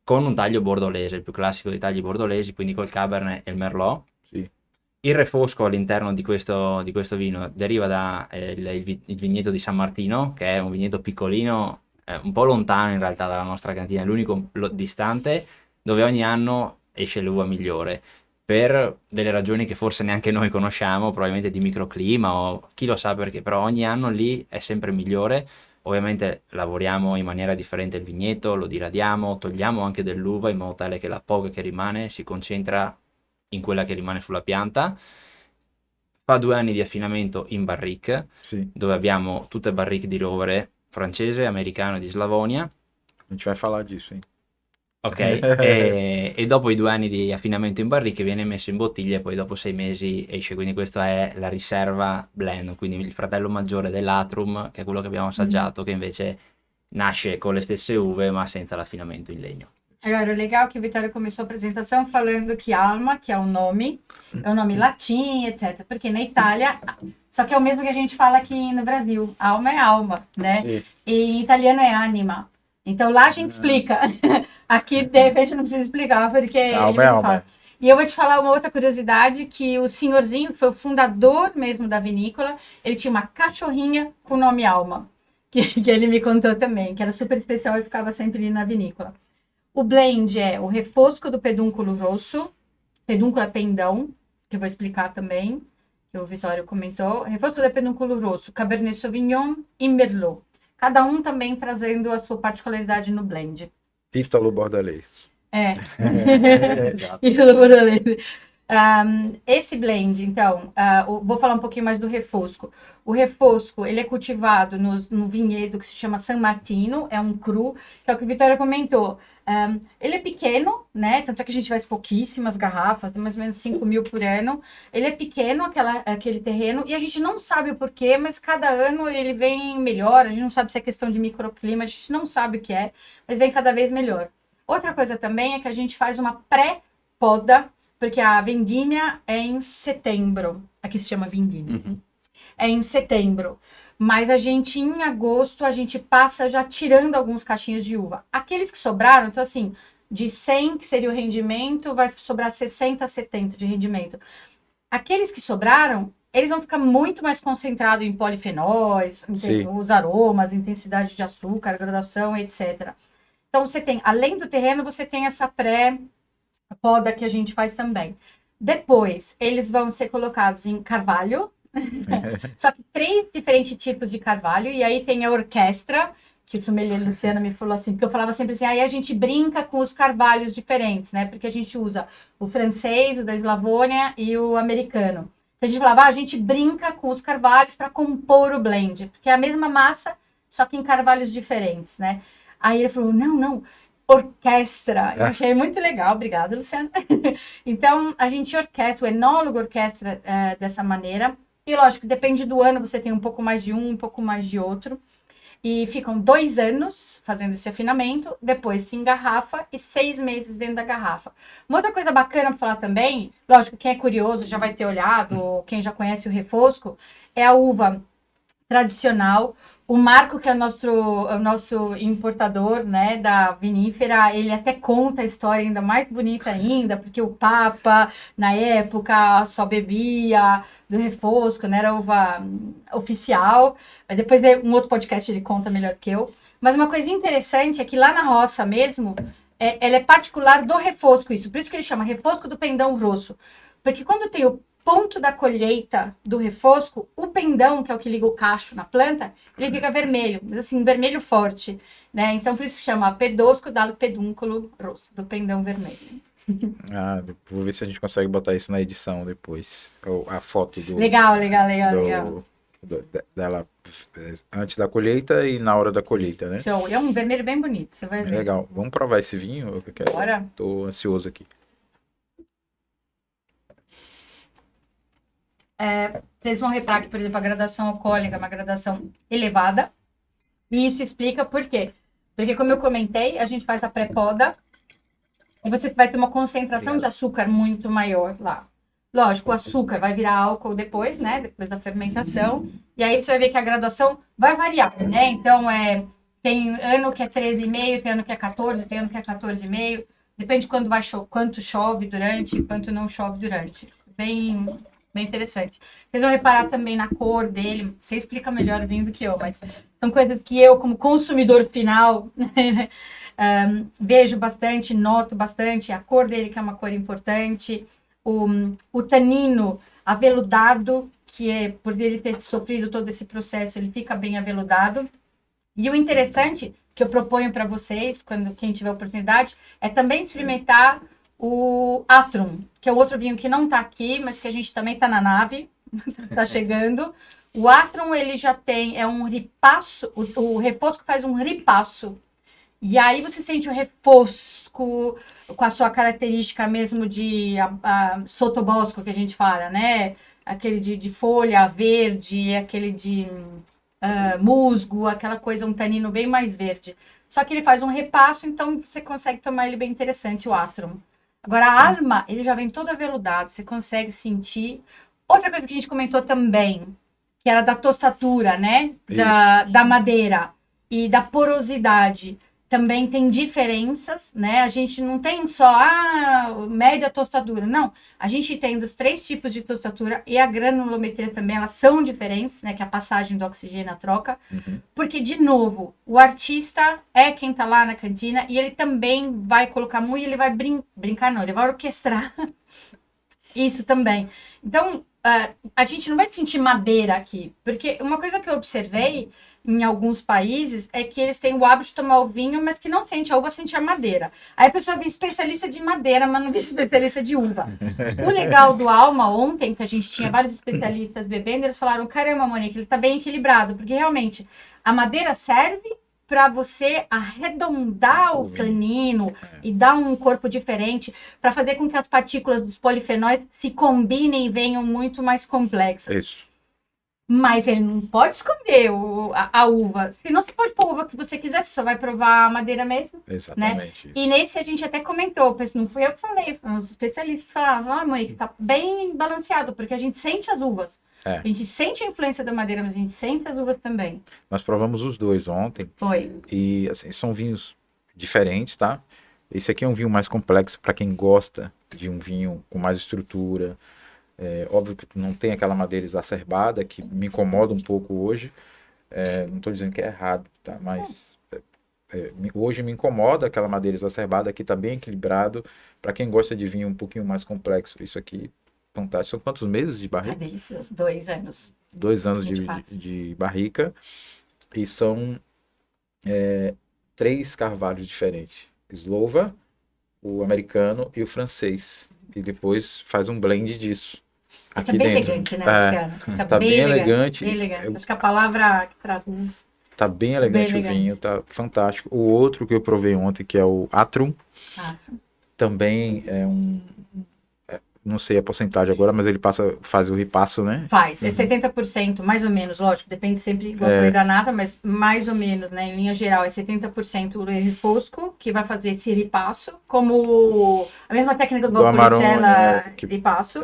con un taglio bordolese, il più classico dei tagli bordolesi, quindi col Cabernet e il Merlot. Sì. Il refosco all'interno di questo vino deriva da il vigneto di San Martino, che è un vigneto piccolino, un po' lontano in realtà dalla nostra cantina, è l'unico distante, dove ogni anno esce l'uva migliore, per delle ragioni che forse neanche noi conosciamo, probabilmente di microclima o chi lo sa perché, però ogni anno lì è sempre migliore. Ovviamente lavoriamo in maniera differente il vigneto, lo diradiamo, togliamo anche dell'uva in modo tale che la poca che rimane si concentra in quella che rimane sulla pianta. Fa 2 anni di affinamento in barrique, Sì, dove abbiamo tutte barrique di rovere francese, americano e di Slavonia. a gente vai falar disso, hein? Ok, e dopo i 2 anni di affinamento in barrique viene messo in bottiglia e poi dopo 6 mesi esce, quindi questa è la riserva blend, quindi il fratello maggiore dell'Atrum, che è quello che abbiamo assaggiato, che invece nasce con le stesse uve ma senza l'affinamento in legno. Agora, o legal é que o Vitório começou a apresentação falando que Alma, que é é um nome latim, etc. Porque na Itália, só que é o mesmo que a gente fala aqui no Brasil. Alma é alma, né? Sim. E em italiano é anima. Então lá a gente explica. Aqui, de repente, não precisa explicar, porque Alma ele é mesmo alma. fala. E eu vou te falar uma outra curiosidade, que o senhorzinho, que foi o fundador mesmo da vinícola, ele tinha uma cachorrinha com o nome Alma, que ele me contou também, que era super especial e ficava sempre ali na vinícola. O blend é o refosco do pedúnculo rosso, pedúnculo é pendão, que eu vou explicar também, que o Vitório comentou. Refosco do pedúnculo rosso, Cabernet Sauvignon e Merlot. Cada um também trazendo a sua particularidade no blend. Ítalo Bordelês. É. Exato. Esse blend, então, vou falar um pouquinho mais do refosco. O refosco, ele é cultivado no vinhedo que se chama San Martino, é um cru, que é o que a Vitória comentou. Ele é pequeno, né? Tanto é que a gente faz pouquíssimas garrafas, mais ou menos 5.000 por ano. Ele é pequeno, aquele terreno, e a gente não sabe o porquê, mas cada ano ele vem melhor. A gente não sabe se é questão de microclima, a gente não sabe o que é, mas vem cada vez melhor. Outra coisa também é que a gente faz uma pré-poda, porque a vendimia é em setembro. Aqui se chama vendimia. Uhum. É em setembro. Mas a gente, em agosto, a gente passa já tirando alguns cachinhos de uva. Aqueles que sobraram, então assim, de 100, que seria o rendimento, vai sobrar 60, 70 de rendimento. Aqueles que sobraram, eles vão ficar muito mais concentrados em polifenóis, os aromas, intensidade de açúcar, graduação, etc. Então, você tem, além do terreno, você tem essa pré-poda que a gente faz também. Depois, eles vão ser colocados em carvalho, só que 3 diferentes tipos de carvalho, e aí tem a orquestra, que o sommelier Luciana me falou assim, porque eu falava sempre assim, aí a gente brinca com os carvalhos diferentes, né? Porque a gente usa o francês, o da Eslavônia e o americano. Então, a gente falava, a gente brinca com os carvalhos para compor o blend, porque é a mesma massa, só que em carvalhos diferentes, né? Aí ele falou, não, orquestra. Eu achei muito legal, obrigada, Luciana. Então, a gente orquestra, o enólogo orquestra dessa maneira. E, lógico, depende do ano, você tem um pouco mais de um pouco mais de outro. E ficam 2 anos fazendo esse afinamento, depois se engarrafa e 6 meses dentro da garrafa. Uma outra coisa bacana para falar também, lógico, quem é curioso já vai ter olhado, ou quem já conhece o refosco, é a uva tradicional. O Marco, que é o nosso importador, né, da vinífera, ele até conta a história ainda mais bonita ainda, porque o Papa, na época, só bebia do refosco, né, era uva oficial. Mas depois de um outro podcast ele conta melhor que eu. Mas uma coisa interessante é que lá na roça mesmo, ela é particular do refosco, isso. Por isso que ele chama refosco do pendão grosso. Porque quando tem o ponto da colheita do refosco, o pendão, que é o que liga o cacho na planta, ele fica vermelho, mas assim, vermelho forte, né? Então, por isso que chama pedosco dal pedúnculo rosso, do pendão vermelho. Vou ver se a gente consegue botar isso na edição depois. A foto do... Legal. Dela antes da colheita e na hora da colheita, né? Show. É um vermelho bem bonito, você vai ver. Legal. Vamos provar esse vinho? Eu quero... Bora. Tô ansioso aqui. Vocês vão reparar que, por exemplo, a graduação alcoólica é uma graduação elevada. E isso explica por quê. Porque, como eu comentei, a gente faz a pré-poda e você vai ter uma concentração de açúcar muito maior lá. Lógico, o açúcar vai virar álcool depois, né? Depois da fermentação. E aí você vai ver que a graduação vai variar, né? Então, tem ano que é 13,5, tem ano que é 14, tem ano que é 14,5. Depende de quando quanto chove durante e quanto não chove durante. bem, bem interessante. Vocês vão reparar também na cor dele. Você explica melhor o vinho do que eu, mas são coisas que eu, como consumidor final, vejo bastante, noto bastante. A cor dele, que é uma cor importante. O tanino aveludado, que é por ele ter sofrido todo esse processo, ele fica bem aveludado. E o interessante que eu proponho para vocês, quando quem tiver oportunidade, é também experimentar o Atrum, que é outro vinho que não está aqui, mas que a gente também está na nave, está chegando. O Atrum, ele já tem, é um ripasso, o refosco faz um ripasso. E aí você sente o refosco com a sua característica mesmo de sotobosco, que a gente fala, né? Aquele de folha verde, aquele de musgo, aquela coisa, um tanino bem mais verde. Só que ele faz um repasso, então você consegue tomar ele bem interessante, o Atrum. Agora, a Alma, ele já vem todo aveludado, você consegue sentir. Outra coisa que a gente comentou também, que era da tostatura, né? Da madeira e da porosidade. Também tem diferenças, né? A gente não tem só média tostadura, não. A gente tem dos 3 tipos de tostatura e a granulometria também, elas são diferentes, né? Que é a passagem do oxigênio, a troca. Uhum. Porque, de novo, o artista é quem tá lá na cantina e ele também vai colocar muito, ele vai brincar, não, ele vai orquestrar isso também. Então, a gente não vai sentir madeira aqui, porque uma coisa que eu observei em alguns países é que eles têm o hábito de tomar o vinho, mas que não sente a uva, sente a madeira. Aí a pessoa vira especialista de madeira, mas não vira especialista de uva. O legal do Alma ontem, que a gente tinha vários especialistas bebendo, eles falaram, caramba, Monique, ele tá bem equilibrado, porque realmente a madeira serve para você arredondar o tanino e dar um corpo diferente, para fazer com que as partículas dos polifenóis se combinem e venham muito mais complexas. Isso. Mas ele não pode esconder a uva. Senão você pode pôr a uva que você quiser, você só vai provar a madeira mesmo. Exatamente. Né? E nesse a gente até comentou, não fui eu que falei, os especialistas falavam, Monique, tá bem balanceado, porque a gente sente as uvas. A gente sente a influência da madeira, mas a gente sente as uvas também. Nós provamos os dois ontem. Foi. E assim, são vinhos diferentes, tá? Esse aqui é um vinho mais complexo para quem gosta de um vinho com mais estrutura. Óbvio que não tem aquela madeira exacerbada que me incomoda um pouco hoje. Não estou dizendo que é errado, tá? Mas hoje me incomoda aquela madeira exacerbada. Aqui está bem equilibrado. Para quem gosta de vinho um pouquinho mais complexo, isso aqui fantástico. São quantos meses de barrica? Delicioso. 2 anos. 2 anos de barrica. E são 3 carvalhos diferentes. Slova, o americano e o francês. E depois faz um blend disso. Aqui tá bem dentro. Elegante, né, Luciana? Tá bem elegante. Bem elegante. Acho que a palavra que traduz. Tá bem elegante o vinho, tá fantástico. O outro que eu provei ontem, que é o Atrum, também é não sei a porcentagem agora, mas ele faz o ripasso, né? Faz, é 70%, mais ou menos, lógico, depende sempre, igual eu falei da nata, mas mais ou menos, né, em linha geral, é 70% o refosco, que vai fazer esse ripasso, como a mesma técnica do Valpolicella ripasso,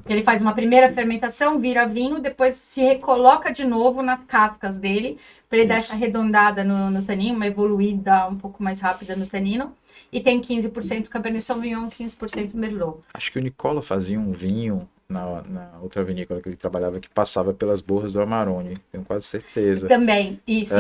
ele faz uma primeira fermentação, vira vinho, depois se recoloca de novo nas cascas dele, para ele dar essa arredondada no tanino, uma evoluída um pouco mais rápida no tanino. E tem 15% Cabernet Sauvignon, 15% Merlot. Acho que o Nicola fazia um vinho na outra vinícola que ele trabalhava, que passava pelas borras do Amarone, tenho quase certeza. Também, isso,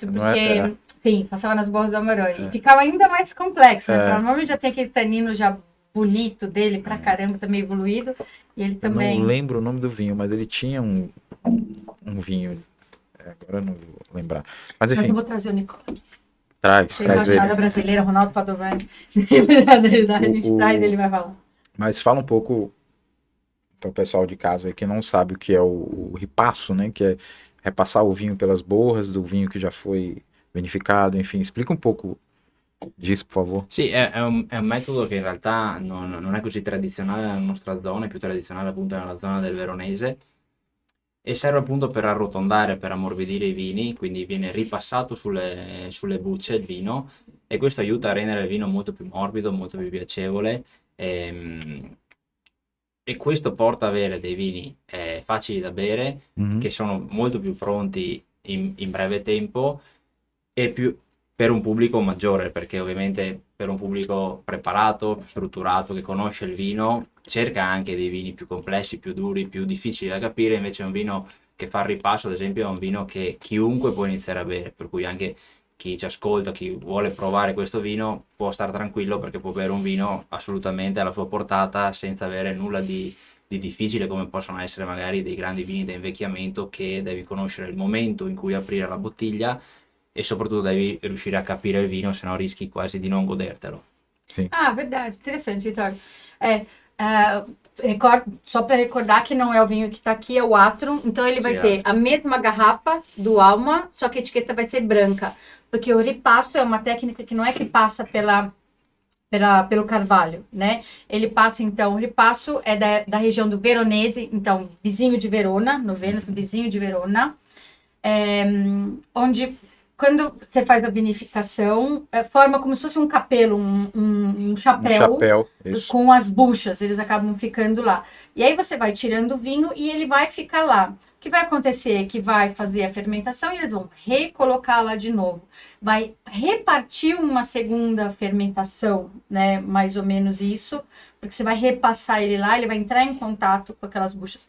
porque, sim, passava nas borras do Amarone. E ficava ainda mais complexo, né? Normalmente já tem aquele tanino já bonito dele, pra caramba, também evoluído. E ele também... Eu não lembro o nome do vinho, mas ele tinha um vinho, agora eu não vou lembrar. Mas enfim. Mas eu vou trazer o Nicola aqui. Traz ele. Brasileira, Ronaldo Padovani. A gente traz, ele vai falar. Mas fala um pouco para o pessoal de casa aí que não sabe o que é o ripasso, né? Que é repassar o vinho pelas borras do vinho que já foi vinificado, enfim. Explica um pouco disso, por favor. Sì, è un metodo che in realtà non è così tradizionale nella nostra zona, è più tradizionale appunto nella zona del Veronese. E serve appunto per arrotondare, per ammorbidire i vini, quindi viene ripassato sulle bucce il vino e questo aiuta a rendere il vino molto più morbido, molto più piacevole e questo porta ad avere dei vini facili da bere, che sono molto più pronti in breve tempo e più per un pubblico maggiore, perché ovviamente per un pubblico preparato, strutturato, che conosce il vino, cerca anche dei vini più complessi, più duri, più difficili da capire, invece un vino che fa il ripasso, ad esempio, è un vino che chiunque può iniziare a bere, per cui anche chi ci ascolta, chi vuole provare questo vino, può stare tranquillo perché può bere un vino assolutamente alla sua portata, senza avere nulla di difficile, come possono essere magari dei grandi vini da invecchiamento, che devi conoscere il momento in cui aprire la bottiglia e soprattutto devi riuscire a capire il vino, se no rischi quasi di non godertelo. Sim. Ah, verdade, interessante, Vitório. Só para recordar que não é o vinho que está aqui, é o Atrum. Então ele vai ter a mesma garrafa do Alma, só que a etiqueta vai ser branca. Porque o ripasto é uma técnica que não é que passa pelo carvalho, né? Ele passa, então, o ripasso é da região do Veronese, então, vizinho de Verona, no Vêneto, vizinho de Verona, onde, quando você faz a vinificação, forma como se fosse um capelo, um chapéu Isso. com as buchas, eles acabam ficando lá. E aí você vai tirando o vinho e ele vai ficar lá. O que vai acontecer é que vai fazer a fermentação e eles vão recolocar lá de novo. Vai repartir uma segunda fermentação, né? Mais ou menos isso, porque você vai repassar ele lá, ele vai entrar em contato com aquelas buchas.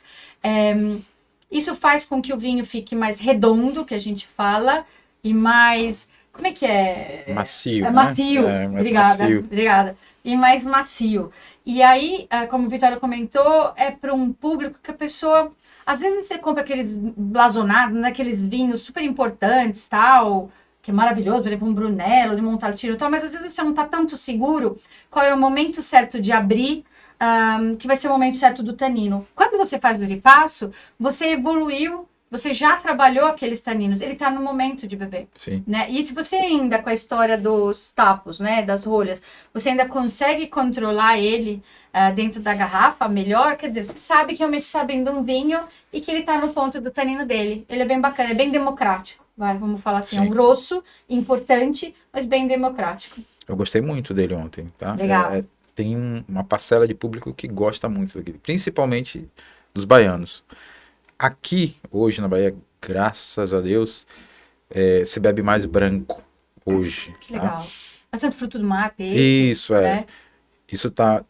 Isso faz com que o vinho fique mais redondo, que a gente fala, e mais... Como é que é? Macio, É macio. né? Mais Obrigada, macio. obrigada. E mais macio. E aí, como o Vitório comentou, é para um público que a pessoa... Às vezes você compra aqueles blasonados, né, aqueles vinhos super importantes, tal, que é maravilhoso, por exemplo, um Brunello, de Montalcino, tal, mas às vezes você não está tanto seguro qual é o momento certo de abrir, que vai ser o momento certo do tanino. Quando você faz o ripasso, você evoluiu, você já trabalhou aqueles taninos, ele está no momento de beber. Sim. Né? E se você ainda, com a história dos tapos, né, das rolhas, você ainda consegue controlar ele dentro da garrafa melhor, quer dizer, você sabe que realmente está abrindo um vinho e que ele está no ponto do tanino dele. Ele é bem bacana, é bem democrático. Vamos falar assim, é um grosso, importante, mas bem democrático. Eu gostei muito dele ontem, tá? Legal. Tem uma parcela de público que gosta muito daquele, principalmente dos baianos. Aqui, hoje na Bahia, graças a Deus, se bebe mais branco hoje. Que tá? legal. Bastante fruto do mar, peixe. Isso, né? Isso tá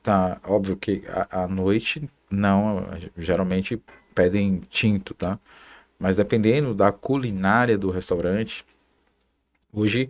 óbvio que à noite, não, geralmente pedem tinto, tá? Mas dependendo da culinária do restaurante, hoje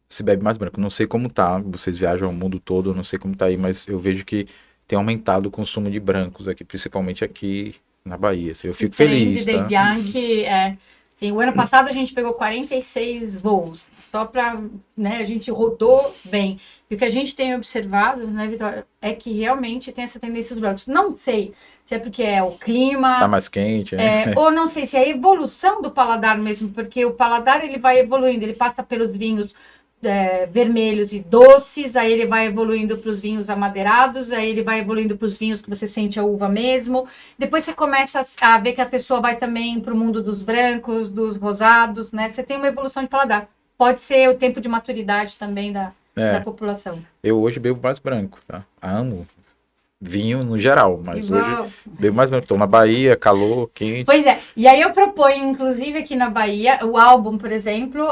se bebe mais branco. Não sei como tá, vocês viajam o mundo todo, eu não sei como tá aí, mas eu vejo que tem aumentado o consumo de brancos aqui, principalmente aqui na Bahia. Assim, eu fico feliz, Dei tá? Bianchi, assim, o ano passado a gente pegou 46 voos, só para, né, a gente rodou bem. E o que a gente tem observado, né, Vitória, é que realmente tem essa tendência dos brancos. Não sei se é porque é o clima, Tá mais quente, né? ou não sei se é a evolução do paladar mesmo, porque o paladar ele vai evoluindo, ele passa pelos vinhos vermelhos e doces, aí ele vai evoluindo para os vinhos amadeirados, aí ele vai evoluindo para os vinhos que você sente a uva mesmo. Depois você começa a ver que a pessoa vai também para o mundo dos brancos, dos rosados, né? Você tem uma evolução de paladar. Pode ser o tempo de maturidade também da população. Eu hoje bebo mais branco, tá? Amo vinho no geral, mas hoje bebo mais branco. Estou na Bahia, calor, quente. Pois é, e aí eu proponho, inclusive aqui na Bahia, o álbum, por exemplo,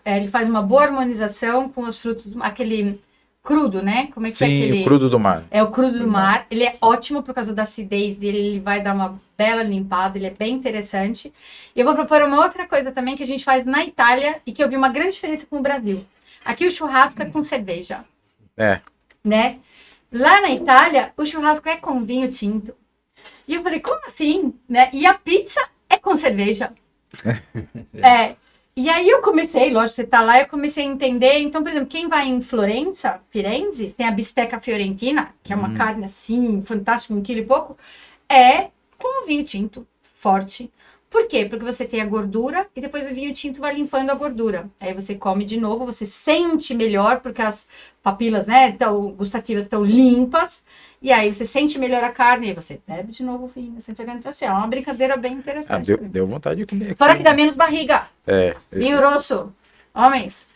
ele faz uma boa harmonização com os frutos, aquele crudo, né? Como é que é aquele? Sim, o crudo do mar. É o crudo do mar. Ele é ótimo por causa da acidez dele, ele vai dar uma bela limpada, ele é bem interessante. E eu vou propor uma outra coisa também que a gente faz na Itália e que eu vi uma grande diferença com o Brasil. Aqui o churrasco é com cerveja. Né? Lá na Itália, o churrasco é com vinho tinto. E eu falei, como assim? Né? E a pizza é com cerveja. E aí eu comecei, lógico, você tá lá, eu comecei a entender. Então, por exemplo, quem vai em Firenze, tem a bisteca fiorentina, que é uma carne assim, fantástica, 1,5 kg, é com vinho tinto, forte. Por quê? Porque você tem a gordura e depois o vinho tinto vai limpando a gordura. Aí você come de novo, você sente melhor, porque as papilas, né, gustativas estão limpas. E aí você sente melhor a carne, e você bebe de novo o vinho. Você tá vendo? Então, assim, é uma brincadeira bem interessante. Deu vontade de comer aqui. Fora que dá menos barriga. Vinho grosso. Homens.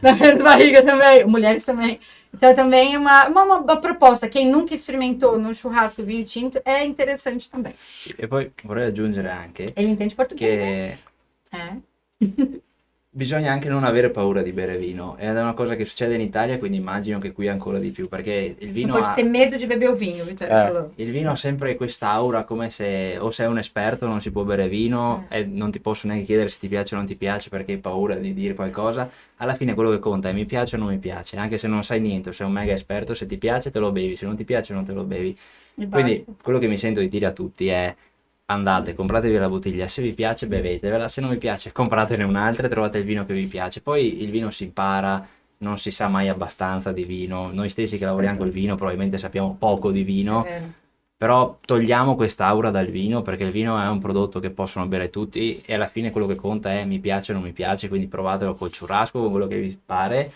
Dá menos barriga também. Mulheres também. Então, também é uma proposta. Quem nunca experimentou no churrasco vinho tinto é interessante também. E poi vorrei aggiungere anche Ele entende português, che né? bisogna anche non avere paura di bere vino. Ed è una cosa che succede in Italia, quindi immagino che qui ancora di più, perché il Não vino pode ha, ter medo de beber o vinho, Vitória falou. il vino ha sempre quest'aura come se o sei un esperto non si può bere vino e non ti posso neanche chiedere se ti piace o non ti piace perché hai paura di dire qualcosa. Alla fine quello che conta è mi piace o non mi piace, anche se non sai niente, o sei un mega esperto, se ti piace te lo bevi, se non ti piace non te lo bevi. E Quindi basta. quello che mi sento di dire a tutti è andate, compratevi la bottiglia, se vi piace bevetevela, se non vi piace compratene un'altra e trovate il vino che vi piace. Poi il vino si impara, non si sa mai abbastanza di vino. Noi stessi che lavoriamo col vino probabilmente sappiamo poco di É vino, vero. però togliamo quest'aura dal vino perché il vino è un prodotto che possono bere tutti e alla fine quello che conta è mi piace o non mi piace, quindi provatelo col churrasco, con quello che vi pare,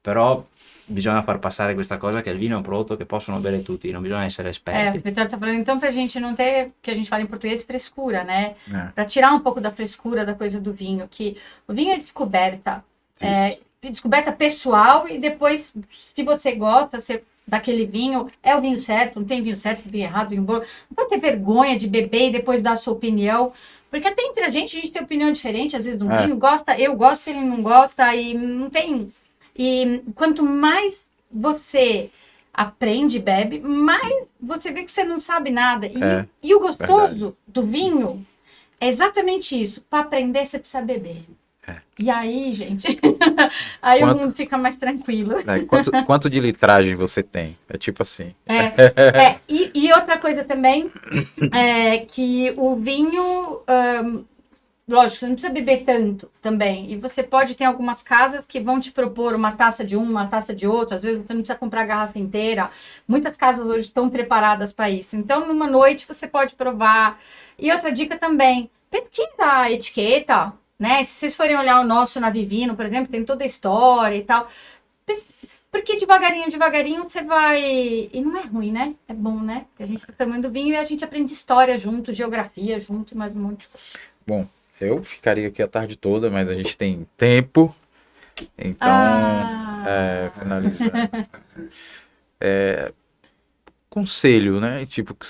però bisogna far passare questa cosa che il vino è un prodotto che possono bere tutti, non bisogna essere É, o esperti. Vitória tá falando, então, pra gente não ter, que a gente fala em português, frescura, né? É, Pra tirar um pouco da frescura da coisa do vinho, que o vinho é descoberta, isso. descoberta pessoal, e depois, se você gosta daquele vinho, é o vinho certo, não tem vinho certo, vinho errado, vinho bom. Não pode ter vergonha de beber e depois dar a sua opinião, porque até entre a gente tem opinião diferente, às vezes, do É. vinho, gosta, eu gosto, ele não gosta, e não tem. E quanto mais você aprende e bebe, mais você vê que você não sabe nada. E o gostoso do vinho é exatamente isso. Para aprender, você precisa beber. E aí, gente, aí Quanto- o mundo fica mais tranquilo. Né, quanto de litragem você tem? É tipo assim. E outra coisa também é que o vinho, lógico, você não precisa beber tanto também. E você pode ter algumas casas que vão te propor uma taça de uma taça de outro. Às vezes você não precisa comprar a garrafa inteira. Muitas casas hoje estão preparadas para isso. Então, numa noite você pode provar. E outra dica também, pesquisa a etiqueta, né? Se vocês forem olhar o nosso na Vivino, por exemplo, tem toda a história e tal. Porque devagarinho, devagarinho você vai. E não é ruim, né? É bom, né? Porque a gente tá tomando vinho e a gente aprende história junto, geografia junto e mais um monte de coisa. Bom, eu ficaria aqui a tarde toda, mas a gente tem tempo. Então, finalizando. Conselho, né? Tipo, que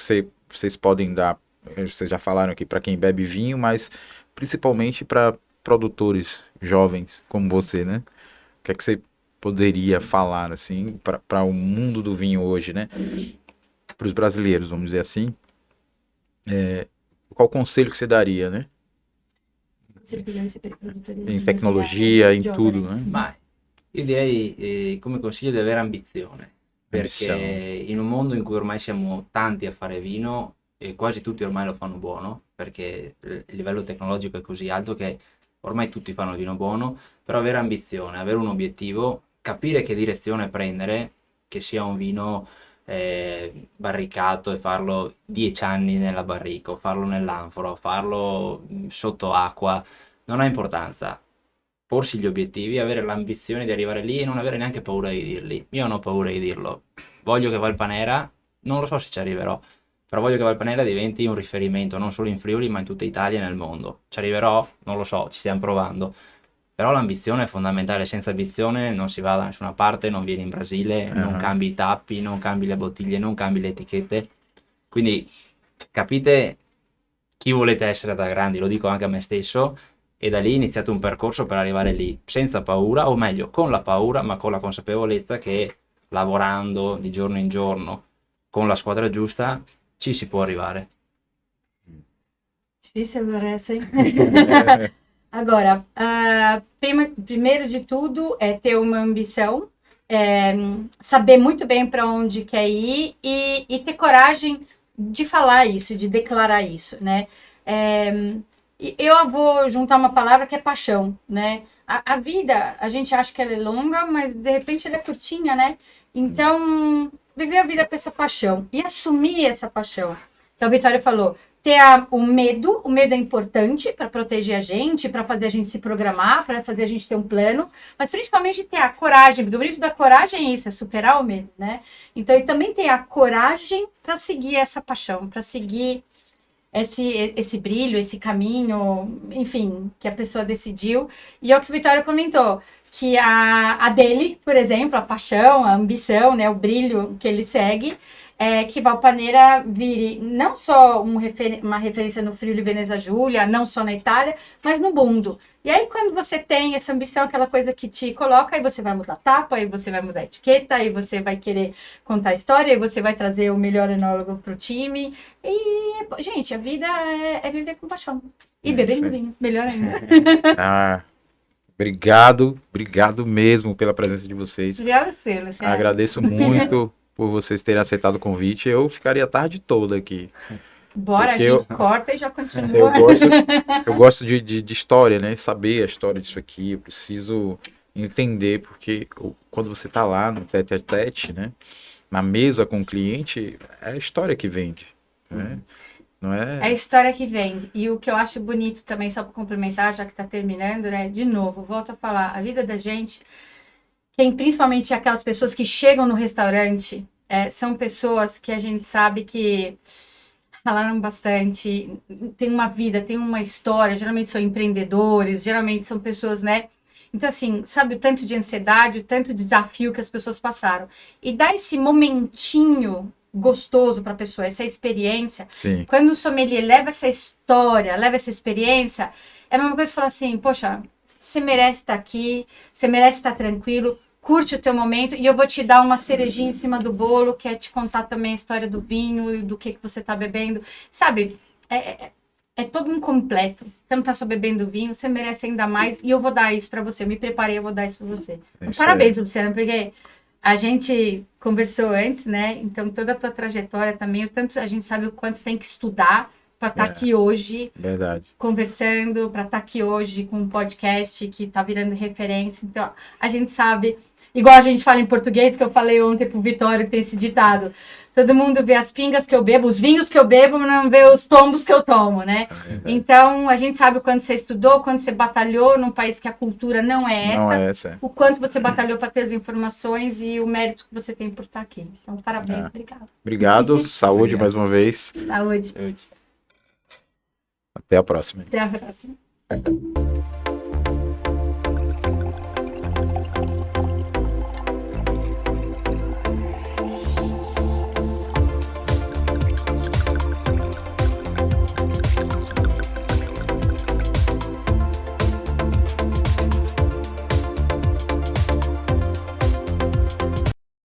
vocês podem dar. Vocês já falaram aqui para quem bebe vinho, mas principalmente para produtores jovens como você, né? O que é que você poderia falar, assim, para o mundo do vinho hoje, né? Para os brasileiros, vamos dizer assim. Qual conselho que você daria, né? Em tecnologia, in tudo, né? Ma io direi come consiglio di avere ambizione, perché Ambizione. in un mondo in cui ormai siamo tanti a fare vino e quasi tutti ormai lo fanno buono, perché il livello tecnologico è così alto che ormai tutti fanno vino buono, però avere ambizione, avere un obiettivo, capire che direzione prendere, che sia un vino barricato e farlo 10 anni nella barrica, o farlo nell'anfora, o farlo sotto acqua, non ha importanza. Porsi gli obiettivi, avere l'ambizione di arrivare lì e non avere neanche paura di dirli. Io non ho paura di dirlo. Voglio che Valpanera, non lo so se ci arriverò, però voglio che Valpanera diventi un riferimento non solo in Friuli ma in tutta Italia e nel mondo. Ci arriverò? Non lo so, ci stiamo provando. Però l'ambizione è fondamentale, senza ambizione non si va da nessuna parte, non vieni in Brasile, non cambi i tappi, non cambi le bottiglie, non cambi le etichette. Quindi capite chi volete essere da grandi, lo dico anche a me stesso, e da lì iniziate un percorso per arrivare lì, senza paura, o meglio, con la paura, ma con la consapevolezza che lavorando di giorno in giorno, con la squadra giusta, ci si può arrivare. Difícil agora essa, hein? Agora, primeiro de tudo é ter uma ambição, saber muito bem para onde quer ir e ter coragem de falar isso, de declarar isso, né? Eu vou juntar uma palavra que é paixão, né? A vida, a gente acha que ela é longa, mas de repente ela é curtinha, né? Então, viver a vida com essa paixão e assumir essa paixão. Então, a Vitória falou, ter o medo é importante para proteger a gente, para fazer a gente se programar, para fazer a gente ter um plano, mas principalmente ter a coragem, porque o bonito da coragem é isso, é superar o medo, né? Então, e também ter a coragem para seguir essa paixão, para seguir esse brilho, esse caminho, enfim, que a pessoa decidiu. E é o que a Vitória comentou, que a dele, por exemplo, a paixão, a ambição, né, o brilho que ele segue, que Valpaneira vire não só uma referência no Friuli Veneza Giulia, não só na Itália, mas no mundo. E aí, quando você tem essa ambição, aquela coisa que te coloca, aí você vai mudar a tapa, aí você vai mudar a etiqueta, aí você vai querer contar a história, aí você vai trazer o melhor enólogo pro time. E, gente, a vida é viver com paixão. E bebendo vinho, melhor ainda. Obrigado mesmo pela presença de vocês. Obrigada a você, Luciano. Agradeço muito por vocês terem aceitado o convite. Eu ficaria a tarde toda aqui. Bora, Porque a gente corta e já continua. Eu gosto de história, né? Saber a história disso aqui. Eu preciso entender, porque quando você tá lá no tete a tete, né? Na mesa com o cliente, é a história que vende, né? Não é... É a história que vende. E o que eu acho bonito também, só para complementar, já que tá terminando, né? De novo, volto a falar, a vida da gente, principalmente aquelas pessoas que chegam no restaurante, são pessoas que a gente sabe que falaram bastante, tem uma vida, tem uma história, geralmente são empreendedores, geralmente são pessoas, né? Então, assim, sabe o tanto de ansiedade, o tanto de desafio que as pessoas passaram. E dá esse momentinho gostoso para a pessoa, essa experiência. Sim. Quando o sommelier leva essa história, leva essa experiência, é a mesma coisa que falar assim, poxa, você merece estar aqui, você merece estar tranquilo, curte o teu momento e eu vou te dar uma cerejinha em cima do bolo, que é te contar também a história do vinho e do que você tá bebendo. Sabe, é todo um completo. Você não tá só bebendo vinho, você merece ainda mais e eu vou dar isso para você. Eu me preparei, eu vou dar isso para você. Então, parabéns, Luciano, porque a gente conversou antes, né? Então, toda a tua trajetória também, o tanto a gente sabe o quanto tem que estudar para estar aqui hoje, conversando, para estar aqui hoje com um podcast que tá virando referência. Então, a gente sabe, igual a gente fala em português, que eu falei ontem pro Vitório, que tem esse ditado, todo mundo vê as pingas que eu bebo, os vinhos que eu bebo, mas não vê os tombos que eu tomo, né? Então, a gente sabe o quanto você estudou, o quanto você batalhou num país que a cultura não é essa, o quanto você batalhou para ter as informações e o mérito que você tem por estar aqui. Então, parabéns, obrigado. Obrigado, saúde mais uma vez. Saúde. Até a próxima. Até a próxima.